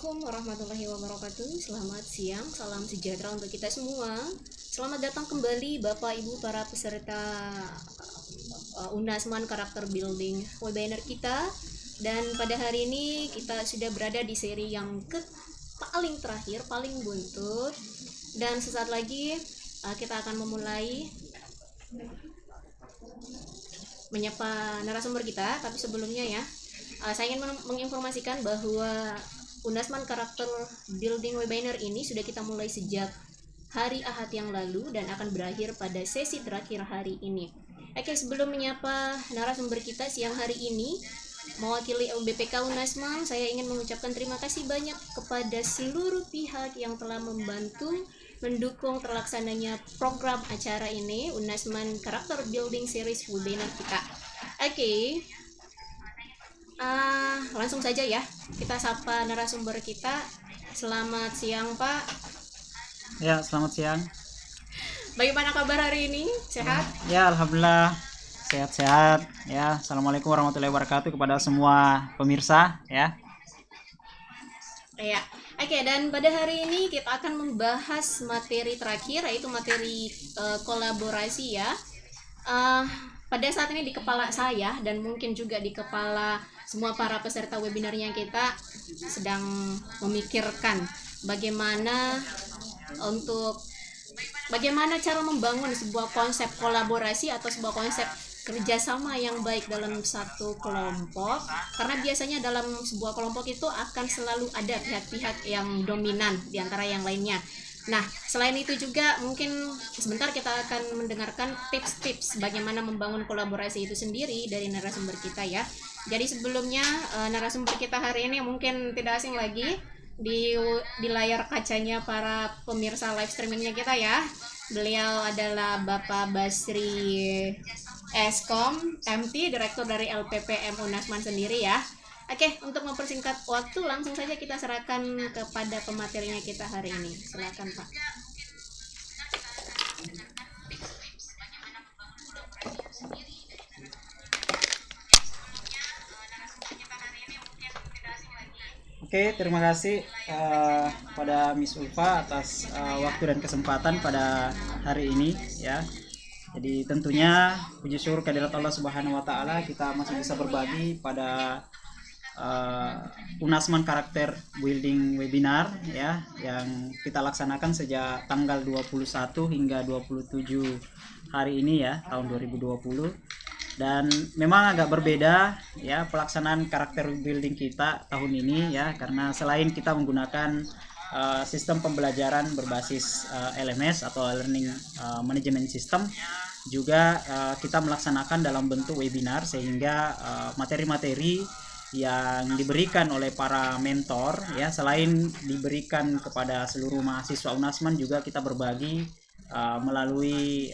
Assalamualaikum warahmatullahi wabarakatuh. Selamat siang, salam sejahtera untuk kita semua. Selamat datang kembali Bapak Ibu para peserta Unasman Karakter Building webinar kita. Dan pada hari ini kita sudah berada di seri yang paling terakhir, paling buntut. Dan sesaat lagi kita akan memulai menyapa narasumber kita. Tapi sebelumnya ya, saya ingin menginformasikan bahwa Unasman Karakter Building Webinar ini sudah kita mulai sejak hari Ahad yang lalu dan akan berakhir pada sesi terakhir hari ini. Oke, sebelum menyapa narasumber kita siang hari ini, mewakili BPK Unasman, saya ingin mengucapkan terima kasih banyak kepada seluruh pihak yang telah membantu mendukung terlaksananya program acara ini, Unasman Karakter Building Series Webinar kita. Oke. Langsung saja ya, kita sapa narasumber kita. Selamat siang Pak. Ya, selamat siang. Bagaimana kabar hari ini? Sehat? Ya, alhamdulillah sehat-sehat. Ya, assalamualaikum warahmatullahi wabarakatuh kepada semua pemirsa. Ya. Ya. Oke, dan pada hari ini kita akan membahas materi terakhir, yaitu materi kolaborasi ya. Pada saat ini di kepala saya dan mungkin juga di kepala semua para peserta webinarnya kita sedang memikirkan bagaimana cara membangun sebuah konsep kolaborasi atau sebuah konsep kerjasama yang baik dalam satu kelompok, karena biasanya dalam sebuah kelompok itu akan selalu ada pihak-pihak yang dominan di antara yang lainnya. Nah, selain itu juga mungkin sebentar kita akan mendengarkan tips-tips bagaimana membangun kolaborasi itu sendiri dari narasumber kita ya. Jadi sebelumnya narasumber kita hari ini mungkin tidak asing lagi di layar kacanya para pemirsa live streamingnya kita ya. Beliau adalah Bapak Basri Eskom, MT, Direktur dari LPPM Unasman sendiri ya. Oke, untuk mempersingkat waktu langsung saja kita serahkan kepada pematerinya kita hari ini. Silakan Pak. Oke, terima kasih pada Miss Ulfa atas waktu dan kesempatan pada hari ini ya. Jadi tentunya puji syukur kehadirat Allah Subhanahu wa taala kita masih bisa berbagi pada Unasman Karakter Building Webinar ya, yang kita laksanakan sejak tanggal 21 hingga 27 hari ini ya, tahun 2020. Dan memang agak berbeda ya pelaksanaan karakter building kita tahun ini ya, karena selain kita menggunakan sistem pembelajaran berbasis LMS atau Learning Management System, juga kita melaksanakan dalam bentuk webinar, sehingga materi-materi yang diberikan oleh para mentor ya, selain diberikan kepada seluruh mahasiswa Unasman, juga kita berbagi melalui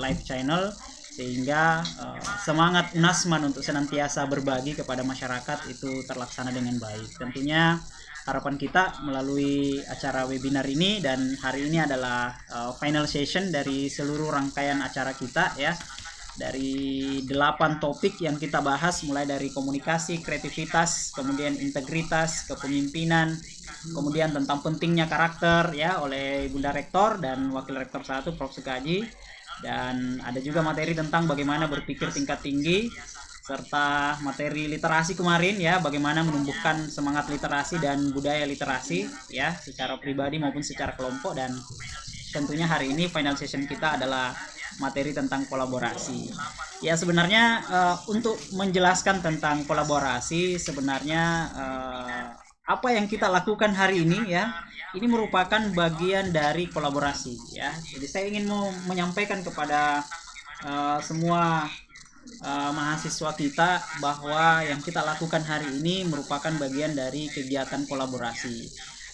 live channel, sehingga semangat Unasman untuk senantiasa berbagi kepada masyarakat itu terlaksana dengan baik. Tentunya harapan kita melalui acara webinar ini, dan hari ini adalah final session dari seluruh rangkaian acara kita ya, dari 8 topik yang kita bahas, mulai dari komunikasi, kreativitas, kemudian integritas, kepemimpinan, kemudian tentang pentingnya karakter ya oleh Bunda Rektor dan Wakil Rektor 1 Prof. Sukaji, dan ada juga materi tentang bagaimana berpikir tingkat tinggi, serta materi literasi kemarin ya, bagaimana menumbuhkan semangat literasi dan budaya literasi ya secara pribadi maupun secara kelompok. Dan tentunya hari ini final session kita adalah materi tentang kolaborasi. Ya, sebenarnya untuk menjelaskan tentang kolaborasi, sebenarnya apa yang kita lakukan hari ini ya, ini merupakan bagian dari kolaborasi ya. Jadi saya ingin menyampaikan kepada semua mahasiswa kita bahwa yang kita lakukan hari ini merupakan bagian dari kegiatan kolaborasi.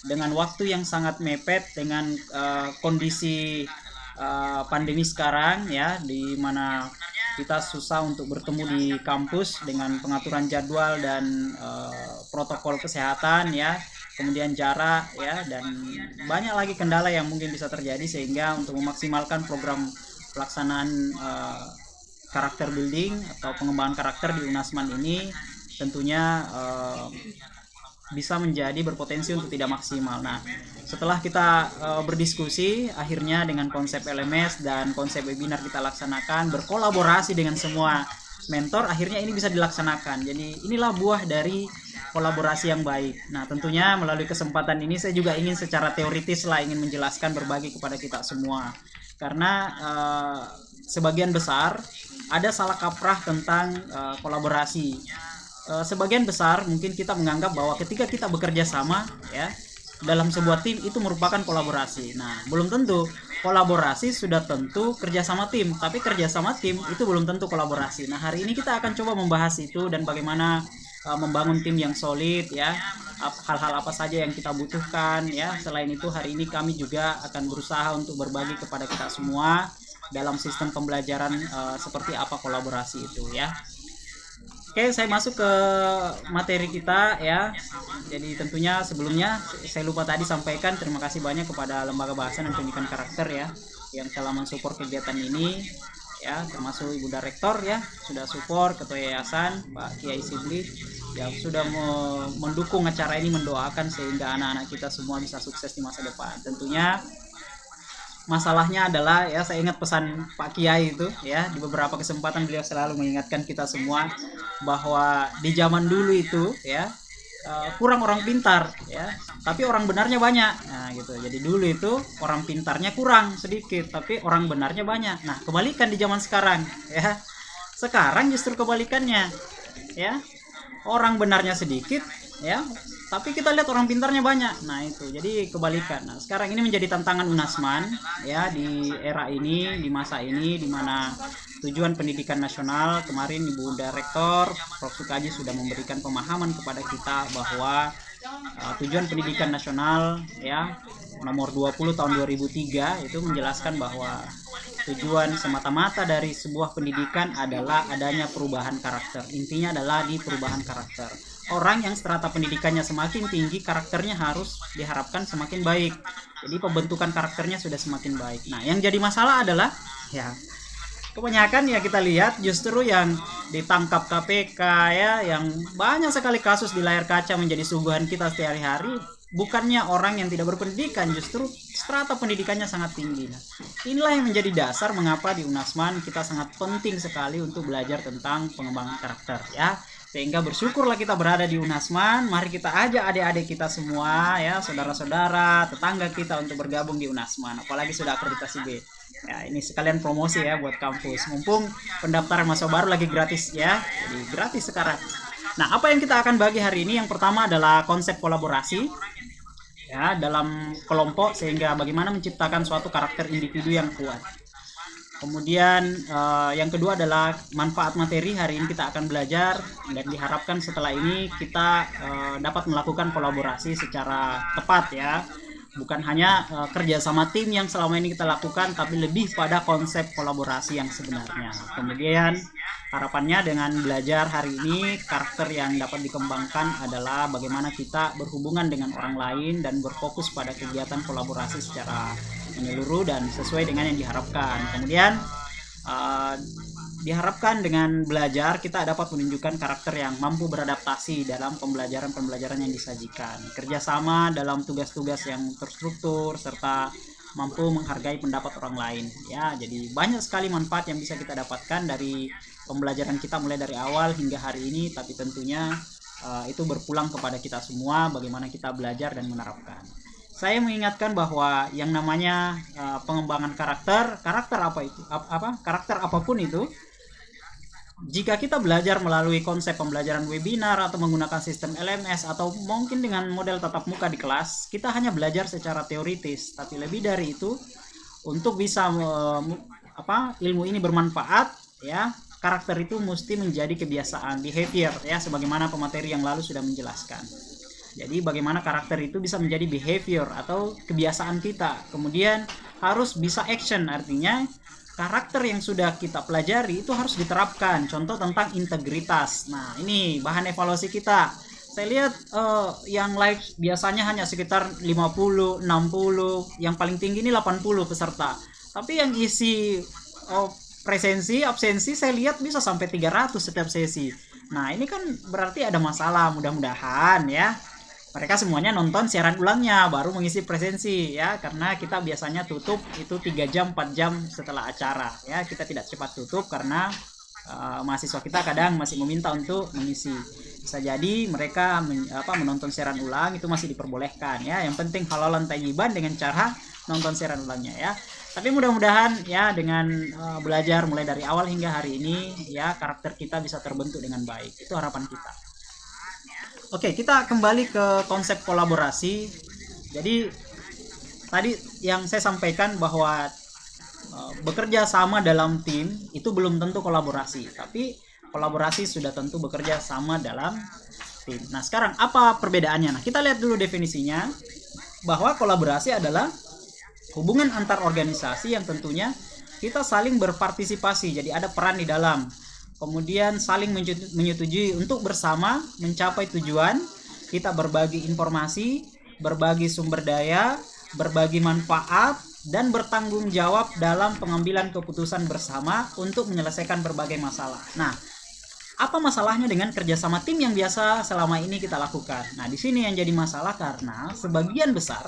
Dengan waktu yang sangat mepet, dengan kondisi pandemi sekarang ya, di mana kita susah untuk bertemu di kampus dengan pengaturan jadwal dan protokol kesehatan ya, kemudian jarak ya, dan banyak lagi kendala yang mungkin bisa terjadi, sehingga untuk memaksimalkan program pelaksanaan karakter building atau pengembangan karakter di Unasman ini, tentunya bisa menjadi berpotensi untuk tidak maksimal. Nah, setelah kita berdiskusi, akhirnya dengan konsep LMS dan konsep webinar kita laksanakan, berkolaborasi dengan semua mentor, akhirnya ini bisa dilaksanakan. Jadi inilah buah dari kolaborasi yang baik. Nah, tentunya melalui kesempatan ini saya juga ingin secara teoritis lah ingin menjelaskan, berbagi kepada kita semua. Karena sebagian besar ada salah kaprah tentang kolaborasi. Sebagian besar mungkin kita menganggap bahwa ketika kita bekerja sama ya dalam sebuah tim itu merupakan kolaborasi. Nah, belum tentu. Kolaborasi sudah tentu kerjasama tim, tapi kerjasama tim itu belum tentu kolaborasi. Nah, hari ini kita akan coba membahas itu dan bagaimana membangun tim yang solid ya, hal-hal apa saja yang kita butuhkan ya. Selain itu, hari ini kami juga akan berusaha untuk berbagi kepada kita semua dalam sistem pembelajaran seperti apa kolaborasi itu ya. Oke, saya masuk ke materi kita ya. Jadi tentunya sebelumnya saya lupa tadi sampaikan terima kasih banyak kepada Lembaga Bahasa dan Pendidikan Karakter ya yang telah mensupport kegiatan ini ya, termasuk Ibu Direktur ya sudah support, Ketua Yayasan Pak Kiai Sibli yang sudah mendukung acara ini, mendoakan sehingga anak-anak kita semua bisa sukses di masa depan. Tentunya masalahnya adalah ya, saya ingat pesan Pak Kiai itu ya, di beberapa kesempatan beliau selalu mengingatkan kita semua bahwa di zaman dulu itu ya kurang orang pintar ya, tapi orang benarnya banyak. Nah gitu, jadi dulu itu orang pintarnya kurang sedikit tapi orang benarnya banyak. Nah kebalikan di zaman sekarang ya, sekarang justru kebalikannya ya, orang benarnya sedikit ya, tapi kita lihat orang pintarnya banyak. Nah itu jadi kebalikan. Nah sekarang ini menjadi tantangan UNASMAN ya, di era ini, di masa ini, di mana tujuan pendidikan nasional, kemarin Ibu Direktur Prof. Sukaji sudah memberikan pemahaman kepada kita bahwa tujuan pendidikan nasional ya nomor 20 tahun 2003 itu menjelaskan bahwa tujuan semata-mata dari sebuah pendidikan adalah adanya perubahan karakter. Intinya adalah di perubahan karakter. Orang yang strata pendidikannya semakin tinggi, karakternya harus diharapkan semakin baik. Jadi pembentukan karakternya sudah semakin baik. Nah, yang jadi masalah adalah ya kebanyakan ya kita lihat justru yang ditangkap KPK ya, yang banyak sekali kasus di layar kaca menjadi suguhan kita sehari-hari, bukannya orang yang tidak berpendidikan, justru strata pendidikannya sangat tinggi. Nah, inilah yang menjadi dasar mengapa di UNASMAN kita sangat penting sekali untuk belajar tentang pengembangan karakter ya. Sehingga bersyukurlah kita berada di UNASMAN. Mari kita ajak adik-adik kita semua ya, saudara-saudara, tetangga kita untuk bergabung di UNASMAN, apalagi sudah akreditasi B. Ya, ini sekalian promosi ya buat kampus. Mumpung pendaftaran mahasiswa baru lagi gratis ya. Jadi gratis sekarang. Nah, apa yang kita akan bagi hari ini? Yang pertama adalah konsep kolaborasi ya dalam kelompok, sehingga bagaimana menciptakan suatu karakter individu yang kuat. Kemudian yang kedua adalah manfaat materi. Hari ini kita akan belajar dan diharapkan setelah ini kita dapat melakukan kolaborasi secara tepat ya. Bukan hanya kerja sama tim yang selama ini kita lakukan, tapi lebih pada konsep kolaborasi yang sebenarnya. Kemudian harapannya dengan belajar hari ini, karakter yang dapat dikembangkan adalah bagaimana kita berhubungan dengan orang lain dan berfokus pada kegiatan kolaborasi secara menyeluruh dan sesuai dengan yang diharapkan. Kemudian diharapkan dengan belajar kita dapat menunjukkan karakter yang mampu beradaptasi dalam pembelajaran yang disajikan, kerjasama dalam tugas-tugas yang terstruktur, serta mampu menghargai pendapat orang lain ya. Jadi banyak sekali manfaat yang bisa kita dapatkan dari pembelajaran kita mulai dari awal hingga hari ini, tapi tentunya itu berpulang kepada kita semua bagaimana kita belajar dan menerapkan. Saya mengingatkan bahwa yang namanya pengembangan karakter apa itu? Karakter apapun itu, jika kita belajar melalui konsep pembelajaran webinar atau menggunakan sistem LMS atau mungkin dengan model tatap muka di kelas, kita hanya belajar secara teoritis. Tapi lebih dari itu, untuk bisa ilmu ini bermanfaat ya, karakter itu mesti menjadi kebiasaan, behavior ya, sebagaimana pemateri yang lalu sudah menjelaskan. Jadi bagaimana karakter itu bisa menjadi behavior atau kebiasaan kita. Kemudian harus bisa action, artinya karakter yang sudah kita pelajari itu harus diterapkan. Contoh tentang integritas. Nah, ini bahan evaluasi kita. Saya lihat yang live biasanya hanya sekitar 50, 60, yang paling tinggi ini 80 peserta. Tapi yang isi presensi, absensi saya lihat bisa sampai 300 setiap sesi. Nah, ini kan berarti ada masalah. Mudah-mudahan ya mereka semuanya nonton siaran ulangnya baru mengisi presensi ya, karena kita biasanya tutup itu 3 jam 4 jam setelah acara ya. Kita tidak cepat tutup karena mahasiswa kita kadang masih meminta untuk mengisi. Bisa jadi mereka menonton siaran ulang itu masih diperbolehkan ya. Yang penting halalan tayyiban dengan cara nonton siaran ulangnya ya. Tapi mudah-mudahan ya dengan belajar mulai dari awal hingga hari ini ya, karakter kita bisa terbentuk dengan baik. Itu harapan kita. Oke, kita kembali ke konsep kolaborasi. Jadi tadi yang saya sampaikan bahwa bekerja sama dalam tim itu belum tentu kolaborasi, tapi kolaborasi sudah tentu bekerja sama dalam tim. Nah, sekarang apa perbedaannya? Nah, kita lihat dulu definisinya, bahwa kolaborasi adalah hubungan antar organisasi yang tentunya kita saling berpartisipasi, jadi ada peran di dalam. Kemudian saling menyetujui untuk bersama mencapai tujuan. Kita berbagi informasi, berbagi sumber daya, berbagi manfaat, dan bertanggung jawab dalam pengambilan keputusan bersama untuk menyelesaikan berbagai masalah. Nah, apa masalahnya dengan kerjasama tim yang biasa selama ini kita lakukan? Nah, di sini yang jadi masalah karena sebagian besar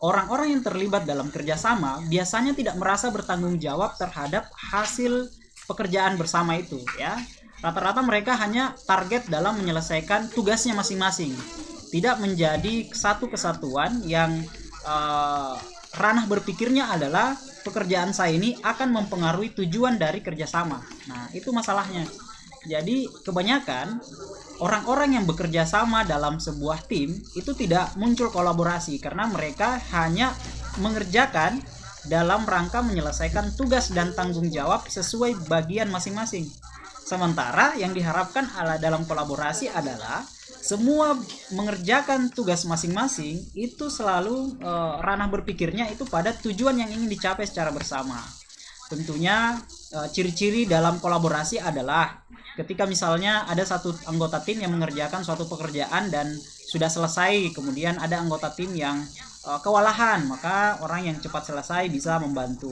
orang-orang yang terlibat dalam kerjasama biasanya tidak merasa bertanggung jawab terhadap hasil pekerjaan bersama itu ya. Rata-rata mereka hanya target dalam menyelesaikan tugasnya masing-masing, tidak menjadi satu kesatuan yang ranah berpikirnya adalah pekerjaan saya ini akan mempengaruhi tujuan dari kerjasama. Nah, itu masalahnya. Jadi kebanyakan orang-orang yang bekerja sama dalam sebuah tim itu tidak muncul kolaborasi karena mereka hanya mengerjakan dalam rangka menyelesaikan tugas dan tanggung jawab sesuai bagian masing-masing. Sementara yang diharapkan dalam kolaborasi adalah semua mengerjakan tugas masing-masing itu selalu ranah berpikirnya itu pada tujuan yang ingin dicapai secara bersama. Tentunya ciri-ciri dalam kolaborasi adalah ketika misalnya ada satu anggota tim yang mengerjakan suatu pekerjaan dan sudah selesai, kemudian ada anggota tim yang kewalahan, maka orang yang cepat selesai bisa membantu.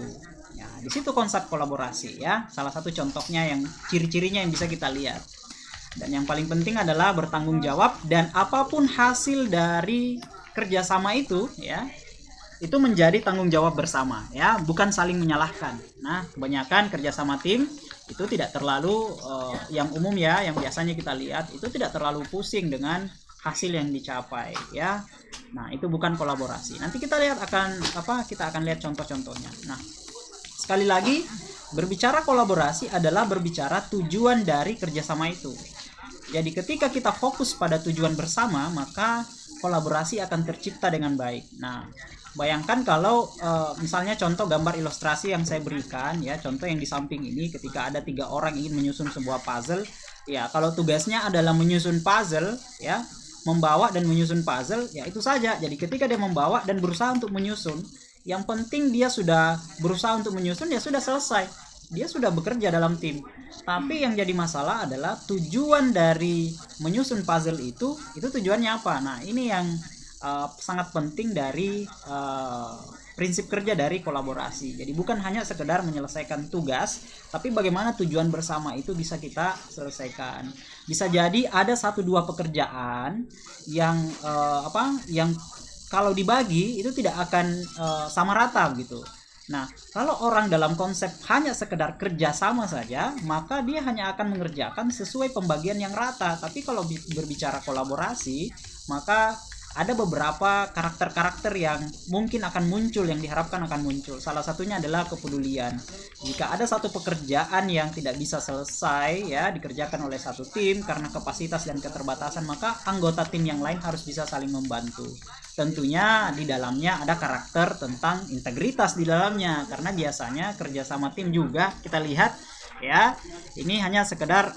Ya, di situ konsep kolaborasi ya. Salah satu contohnya yang ciri-cirinya yang bisa kita lihat. Dan yang paling penting adalah bertanggung jawab, dan apapun hasil dari kerjasama itu ya, itu menjadi tanggung jawab bersama ya, bukan saling menyalahkan. Nah, kebanyakan kerjasama tim itu tidak terlalu yang umum ya, yang biasanya kita lihat itu tidak terlalu pusing dengan hasil yang dicapai ya. Nah, itu bukan kolaborasi. Nanti kita lihat kita akan lihat contoh-contohnya. Nah, sekali lagi, berbicara kolaborasi adalah berbicara tujuan dari kerjasama itu. Jadi ketika kita fokus pada tujuan bersama, maka kolaborasi akan tercipta dengan baik. Nah, bayangkan kalau misalnya contoh gambar ilustrasi yang saya berikan ya, contoh yang di samping ini, ketika ada 3 orang ingin menyusun sebuah puzzle ya, kalau tugasnya adalah menyusun puzzle ya, membawa dan menyusun puzzle ya, itu saja. Jadi ketika dia membawa dan berusaha untuk menyusun, yang penting dia sudah berusaha untuk menyusun, ya sudah selesai, dia sudah bekerja dalam tim. Tapi yang jadi masalah adalah tujuan dari menyusun puzzle itu tujuannya apa. Nah, ini yang sangat penting dari prinsip kerja dari kolaborasi. Jadi bukan hanya sekedar menyelesaikan tugas, tapi bagaimana tujuan bersama itu bisa kita selesaikan. Bisa jadi ada 1-2 pekerjaan yang yang kalau dibagi itu tidak akan sama rata gitu. Nah, kalau orang dalam konsep hanya sekedar kerja sama saja, maka dia hanya akan mengerjakan sesuai pembagian yang rata. Tapi kalau berbicara kolaborasi, maka ada beberapa karakter-karakter yang mungkin akan muncul, yang diharapkan akan muncul. Salah satunya adalah kepedulian. Jika ada satu pekerjaan yang tidak bisa selesai ya dikerjakan oleh satu tim karena kapasitas dan keterbatasan, maka anggota tim yang lain harus bisa saling membantu. Tentunya di dalamnya ada karakter tentang integritas di dalamnya, karena biasanya kerjasama tim juga kita lihat ya, ini hanya sekedar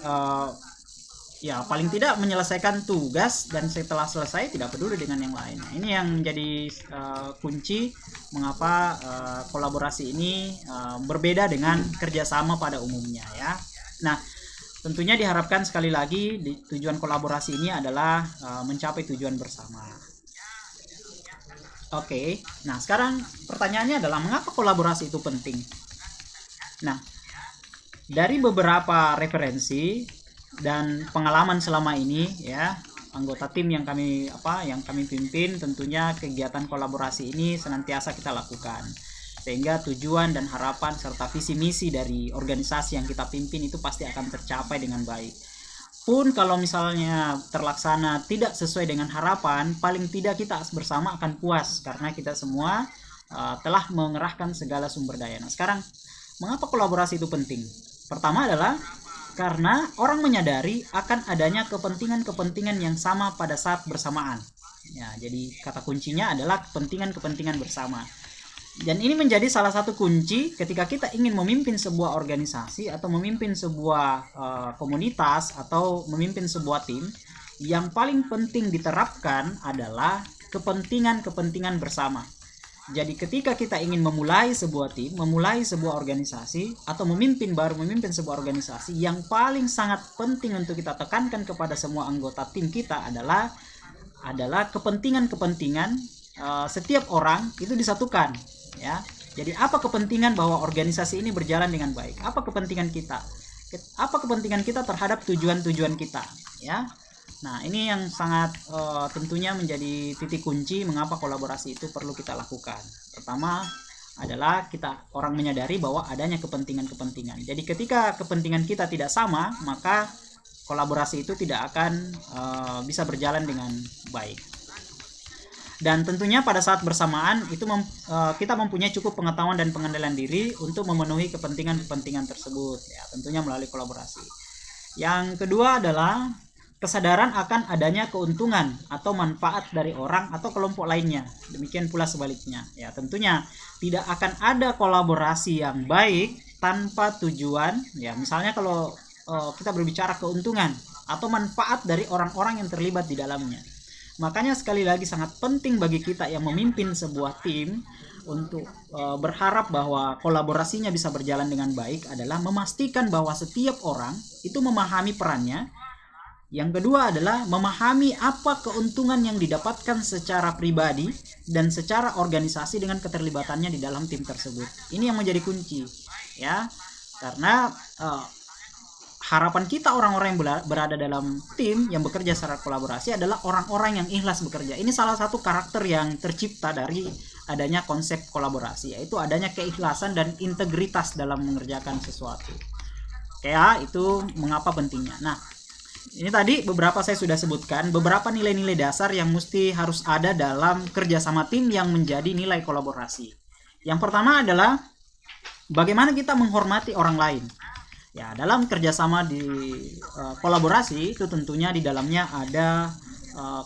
ya paling tidak menyelesaikan tugas dan setelah selesai tidak peduli dengan yang lain. Nah, ini yang menjadi kunci mengapa kolaborasi ini berbeda dengan kerjasama pada umumnya ya. Nah, tentunya diharapkan sekali lagi tujuan kolaborasi ini adalah mencapai tujuan bersama. Oke, nah sekarang pertanyaannya adalah mengapa kolaborasi itu penting? Nah, dari beberapa referensi dan pengalaman selama ini ya, anggota tim yang kami pimpin, tentunya kegiatan kolaborasi ini senantiasa kita lakukan, sehingga tujuan dan harapan serta visi misi dari organisasi yang kita pimpin itu pasti akan tercapai dengan baik. Pun kalau misalnya terlaksana tidak sesuai dengan harapan, paling tidak kita bersama akan puas karena kita semua telah mengerahkan segala sumber daya. Nah, sekarang mengapa kolaborasi itu penting? Pertama adalah karena orang menyadari akan adanya kepentingan-kepentingan yang sama pada saat bersamaan. Ya, jadi kata kuncinya adalah kepentingan-kepentingan bersama. Dan ini menjadi salah satu kunci ketika kita ingin memimpin sebuah organisasi atau memimpin sebuah komunitas atau memimpin sebuah tim. Yang paling penting diterapkan adalah kepentingan-kepentingan bersama. Jadi ketika kita ingin memulai sebuah tim, memulai sebuah organisasi, atau memimpin sebuah organisasi, yang paling sangat penting untuk kita tekankan kepada semua anggota tim kita adalah kepentingan-kepentingan setiap orang itu disatukan, ya. Jadi apa kepentingan bahwa organisasi ini berjalan dengan baik? Apa kepentingan kita? Apa kepentingan kita terhadap tujuan-tujuan kita, ya? Nah, ini yang sangat tentunya menjadi titik kunci mengapa kolaborasi itu perlu kita lakukan. Pertama adalah kita orang menyadari bahwa adanya kepentingan-kepentingan. Jadi ketika kepentingan kita tidak sama, maka kolaborasi itu tidak akan bisa berjalan dengan baik. Dan tentunya pada saat bersamaan itu kita mempunyai cukup pengetahuan dan pengendalian diri untuk memenuhi kepentingan-kepentingan tersebut, ya, tentunya melalui kolaborasi. Yang kedua adalah kesadaran akan adanya keuntungan atau manfaat dari orang atau kelompok lainnya. Demikian pula sebaliknya. Ya, tentunya tidak akan ada kolaborasi yang baik tanpa tujuan. Ya, misalnya kalau kita berbicara keuntungan atau manfaat dari orang-orang yang terlibat di dalamnya. Makanya sekali lagi sangat penting bagi kita yang memimpin sebuah tim untuk berharap bahwa kolaborasinya bisa berjalan dengan baik adalah memastikan bahwa setiap orang itu memahami perannya. Yang kedua adalah memahami apa keuntungan yang didapatkan secara pribadi dan secara organisasi dengan keterlibatannya di dalam tim tersebut. Ini yang menjadi kunci, ya. Karena harapan kita orang-orang yang berada dalam tim yang bekerja secara kolaborasi adalah orang-orang yang ikhlas bekerja. Ini salah satu karakter yang tercipta dari adanya konsep kolaborasi, yaitu adanya keikhlasan dan integritas dalam mengerjakan sesuatu. Kayak itu mengapa pentingnya. Nah, ini tadi beberapa saya sudah sebutkan beberapa nilai-nilai dasar yang mesti harus ada dalam kerjasama tim yang menjadi nilai kolaborasi. Yang pertama adalah bagaimana kita menghormati orang lain. Ya, dalam kerjasama di kolaborasi itu tentunya di dalamnya ada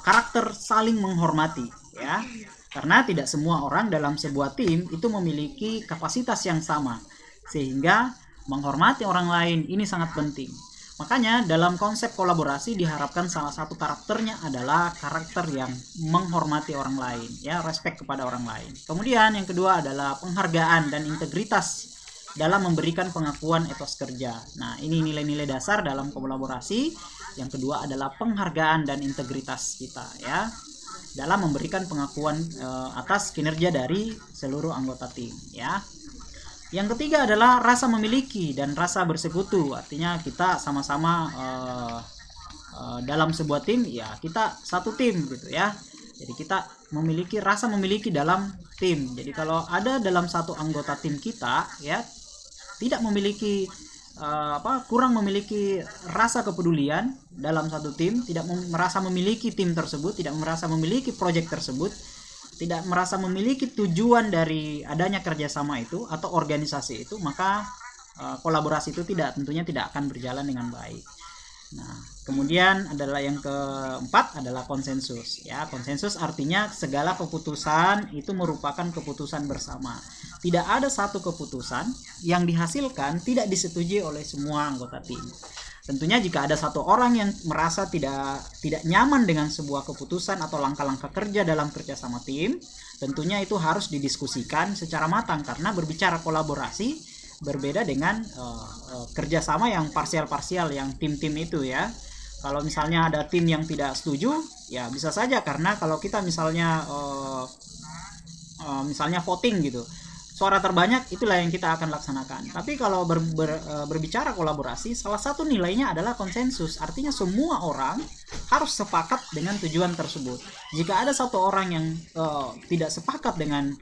karakter saling menghormati, ya. Karena tidak semua orang dalam sebuah tim itu memiliki kapasitas yang sama, sehingga menghormati orang lain ini sangat penting. Makanya dalam konsep kolaborasi diharapkan salah satu karakternya adalah karakter yang menghormati orang lain, ya, respect kepada orang lain. Kemudian yang kedua adalah penghargaan dan integritas dalam memberikan pengakuan etos kerja. Nah, ini nilai-nilai dasar dalam kolaborasi. Yang kedua adalah penghargaan dan integritas kita, ya, dalam memberikan pengakuan atas kinerja dari seluruh anggota tim, ya. Yang ketiga adalah rasa memiliki dan rasa bersekutu. Artinya kita sama-sama dalam sebuah tim, ya kita satu tim gitu, ya. Jadi kita rasa memiliki dalam tim. Jadi kalau ada dalam satu anggota tim kita, ya, tidak memiliki kurang memiliki rasa kepedulian dalam satu tim, tidak merasa memiliki tim tersebut, tidak merasa memiliki proyek tersebut, tidak merasa memiliki tujuan dari adanya kerjasama itu atau organisasi itu, maka kolaborasi itu tentunya tidak akan berjalan dengan baik. Nah, kemudian adalah yang keempat adalah konsensus, ya. Konsensus artinya segala keputusan itu merupakan keputusan bersama. Tidak ada satu keputusan yang dihasilkan tidak disetujui oleh semua anggota tim. Tentunya jika ada satu orang yang merasa tidak nyaman dengan sebuah keputusan atau langkah-langkah kerja dalam kerjasama tim, tentunya itu harus didiskusikan secara matang, karena berbicara kolaborasi berbeda dengan kerjasama yang parsial-parsial, yang tim-tim itu, ya. Kalau misalnya ada tim yang tidak setuju, ya bisa saja karena kalau kita misalnya voting gitu, suara terbanyak itulah yang kita akan laksanakan. Tapi kalau berbicara kolaborasi, salah satu nilainya adalah konsensus. Artinya semua orang harus sepakat dengan tujuan tersebut. Jika ada satu orang yang tidak sepakat dengan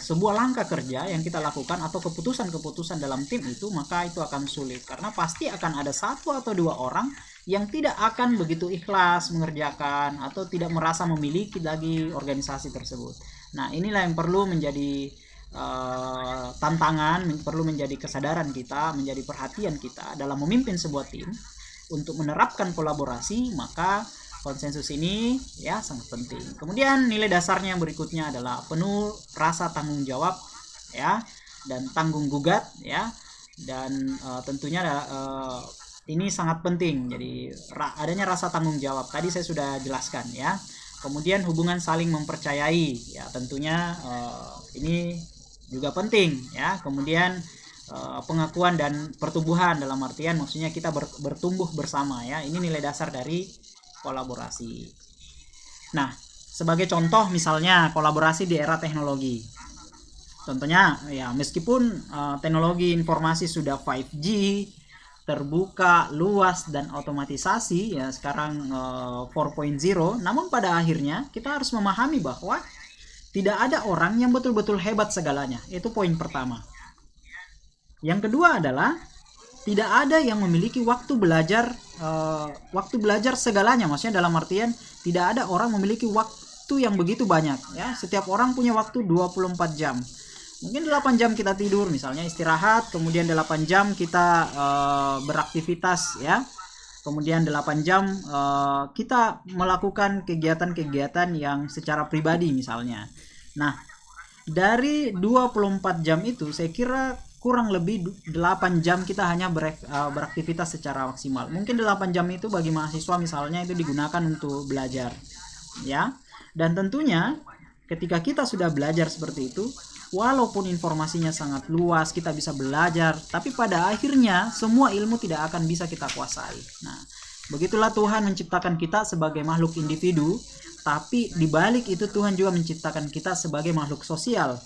sebuah langkah kerja yang kita lakukan atau keputusan-keputusan dalam tim itu, maka itu akan sulit. Karena pasti akan ada satu atau dua orang yang tidak akan begitu ikhlas mengerjakan atau tidak merasa memiliki lagi organisasi tersebut. Nah, inilah yang perlu menjadi tantangan, perlu menjadi kesadaran kita, menjadi perhatian kita dalam memimpin sebuah tim untuk menerapkan kolaborasi. Maka konsensus ini ya sangat penting. Kemudian nilai dasarnya yang berikutnya adalah penuh rasa tanggung jawab ya, dan tanggung gugat ya, dan tentunya ini sangat penting. Jadi adanya rasa tanggung jawab tadi saya sudah jelaskan ya. Kemudian hubungan saling mempercayai ya, tentunya ini juga penting ya. Kemudian pengakuan dan pertumbuhan, dalam artian maksudnya kita bertumbuh bersama ya. Ini nilai dasar dari kolaborasi. Nah, sebagai contoh misalnya kolaborasi di era teknologi. Contohnya ya, meskipun teknologi informasi sudah 5G, terbuka, luas, dan otomatisasi ya, sekarang 4.0, namun pada akhirnya kita harus memahami bahwa tidak ada orang yang betul-betul hebat segalanya. Itu poin pertama. Yang kedua adalah tidak ada yang memiliki waktu belajar segalanya. Maksudnya dalam artian tidak ada orang memiliki waktu yang begitu banyak ya. Setiap orang punya waktu 24 jam. Mungkin 8 jam kita tidur misalnya, istirahat, kemudian 8 jam kita beraktivitas ya. Kemudian 8 jam kita melakukan kegiatan-kegiatan yang secara pribadi misalnya. Nah, dari 24 jam itu saya kira kurang lebih 8 jam kita hanya beraktivitas secara maksimal. Mungkin 8 jam itu bagi mahasiswa misalnya itu digunakan untuk belajar ya. Dan tentunya ketika kita sudah belajar seperti itu, walaupun informasinya sangat luas, kita bisa belajar, tapi pada akhirnya semua ilmu tidak akan bisa kita kuasai. Nah, begitulah Tuhan menciptakan kita sebagai makhluk individu, tapi di balik itu Tuhan juga menciptakan kita sebagai makhluk sosial.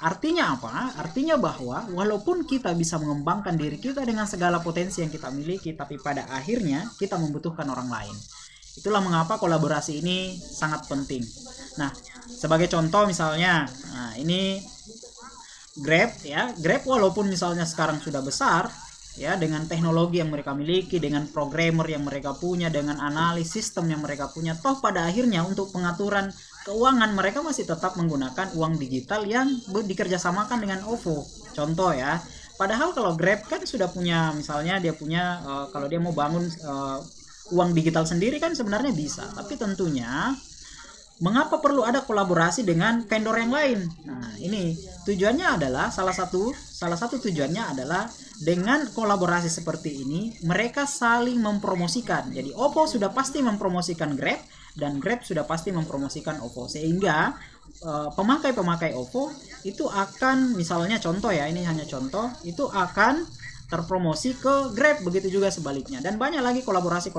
Artinya apa? Artinya bahwa walaupun kita bisa mengembangkan diri kita dengan segala potensi yang kita miliki, tapi pada akhirnya kita membutuhkan orang lain. Itulah mengapa kolaborasi ini sangat penting. Nah, sebagai contoh misalnya, nah ini Grab ya. Grab walaupun misalnya sekarang sudah besar ya, dengan teknologi yang mereka miliki, dengan programmer yang mereka punya, dengan analisis sistem yang mereka punya, toh pada akhirnya untuk pengaturan keuangan mereka masih tetap menggunakan uang digital yang dikerjasamakan dengan OVO. Contoh ya. Padahal kalau Grab kan sudah punya, misalnya dia punya kalau dia mau bangun uang digital sendiri kan sebenarnya bisa. Tapi tentunya mengapa perlu ada kolaborasi dengan vendor yang lain? Nah, ini tujuannya adalah salah satu tujuannya adalah dengan kolaborasi seperti ini mereka saling mempromosikan. Jadi OVO sudah pasti mempromosikan Grab dan Grab sudah pasti mempromosikan OVO, sehingga pemakai OVO itu akan, misalnya contoh ya, ini hanya contoh, itu akan terpromosi ke Grab, begitu juga sebaliknya, dan banyak lagi kolaborasi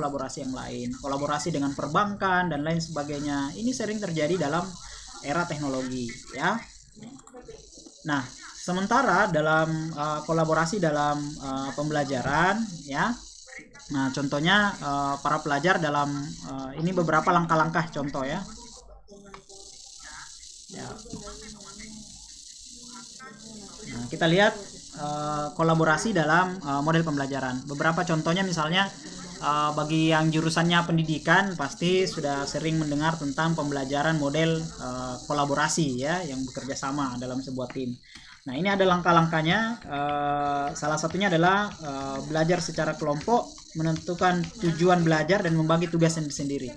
yang lain, kolaborasi dengan perbankan dan lain sebagainya. Ini sering terjadi dalam era teknologi ya. Nah, sementara dalam kolaborasi dalam pembelajaran ya, nah contohnya para pelajar dalam ini beberapa langkah-langkah contoh ya. Nah, kita lihat kolaborasi dalam model pembelajaran. Beberapa contohnya misalnya bagi yang jurusannya pendidikan pasti sudah sering mendengar tentang pembelajaran model kolaborasi ya, yang bekerja sama dalam sebuah tim. Nah, ini ada langkah-langkahnya. Salah satunya adalah belajar secara kelompok, menentukan tujuan belajar dan membagi tugas sendiri.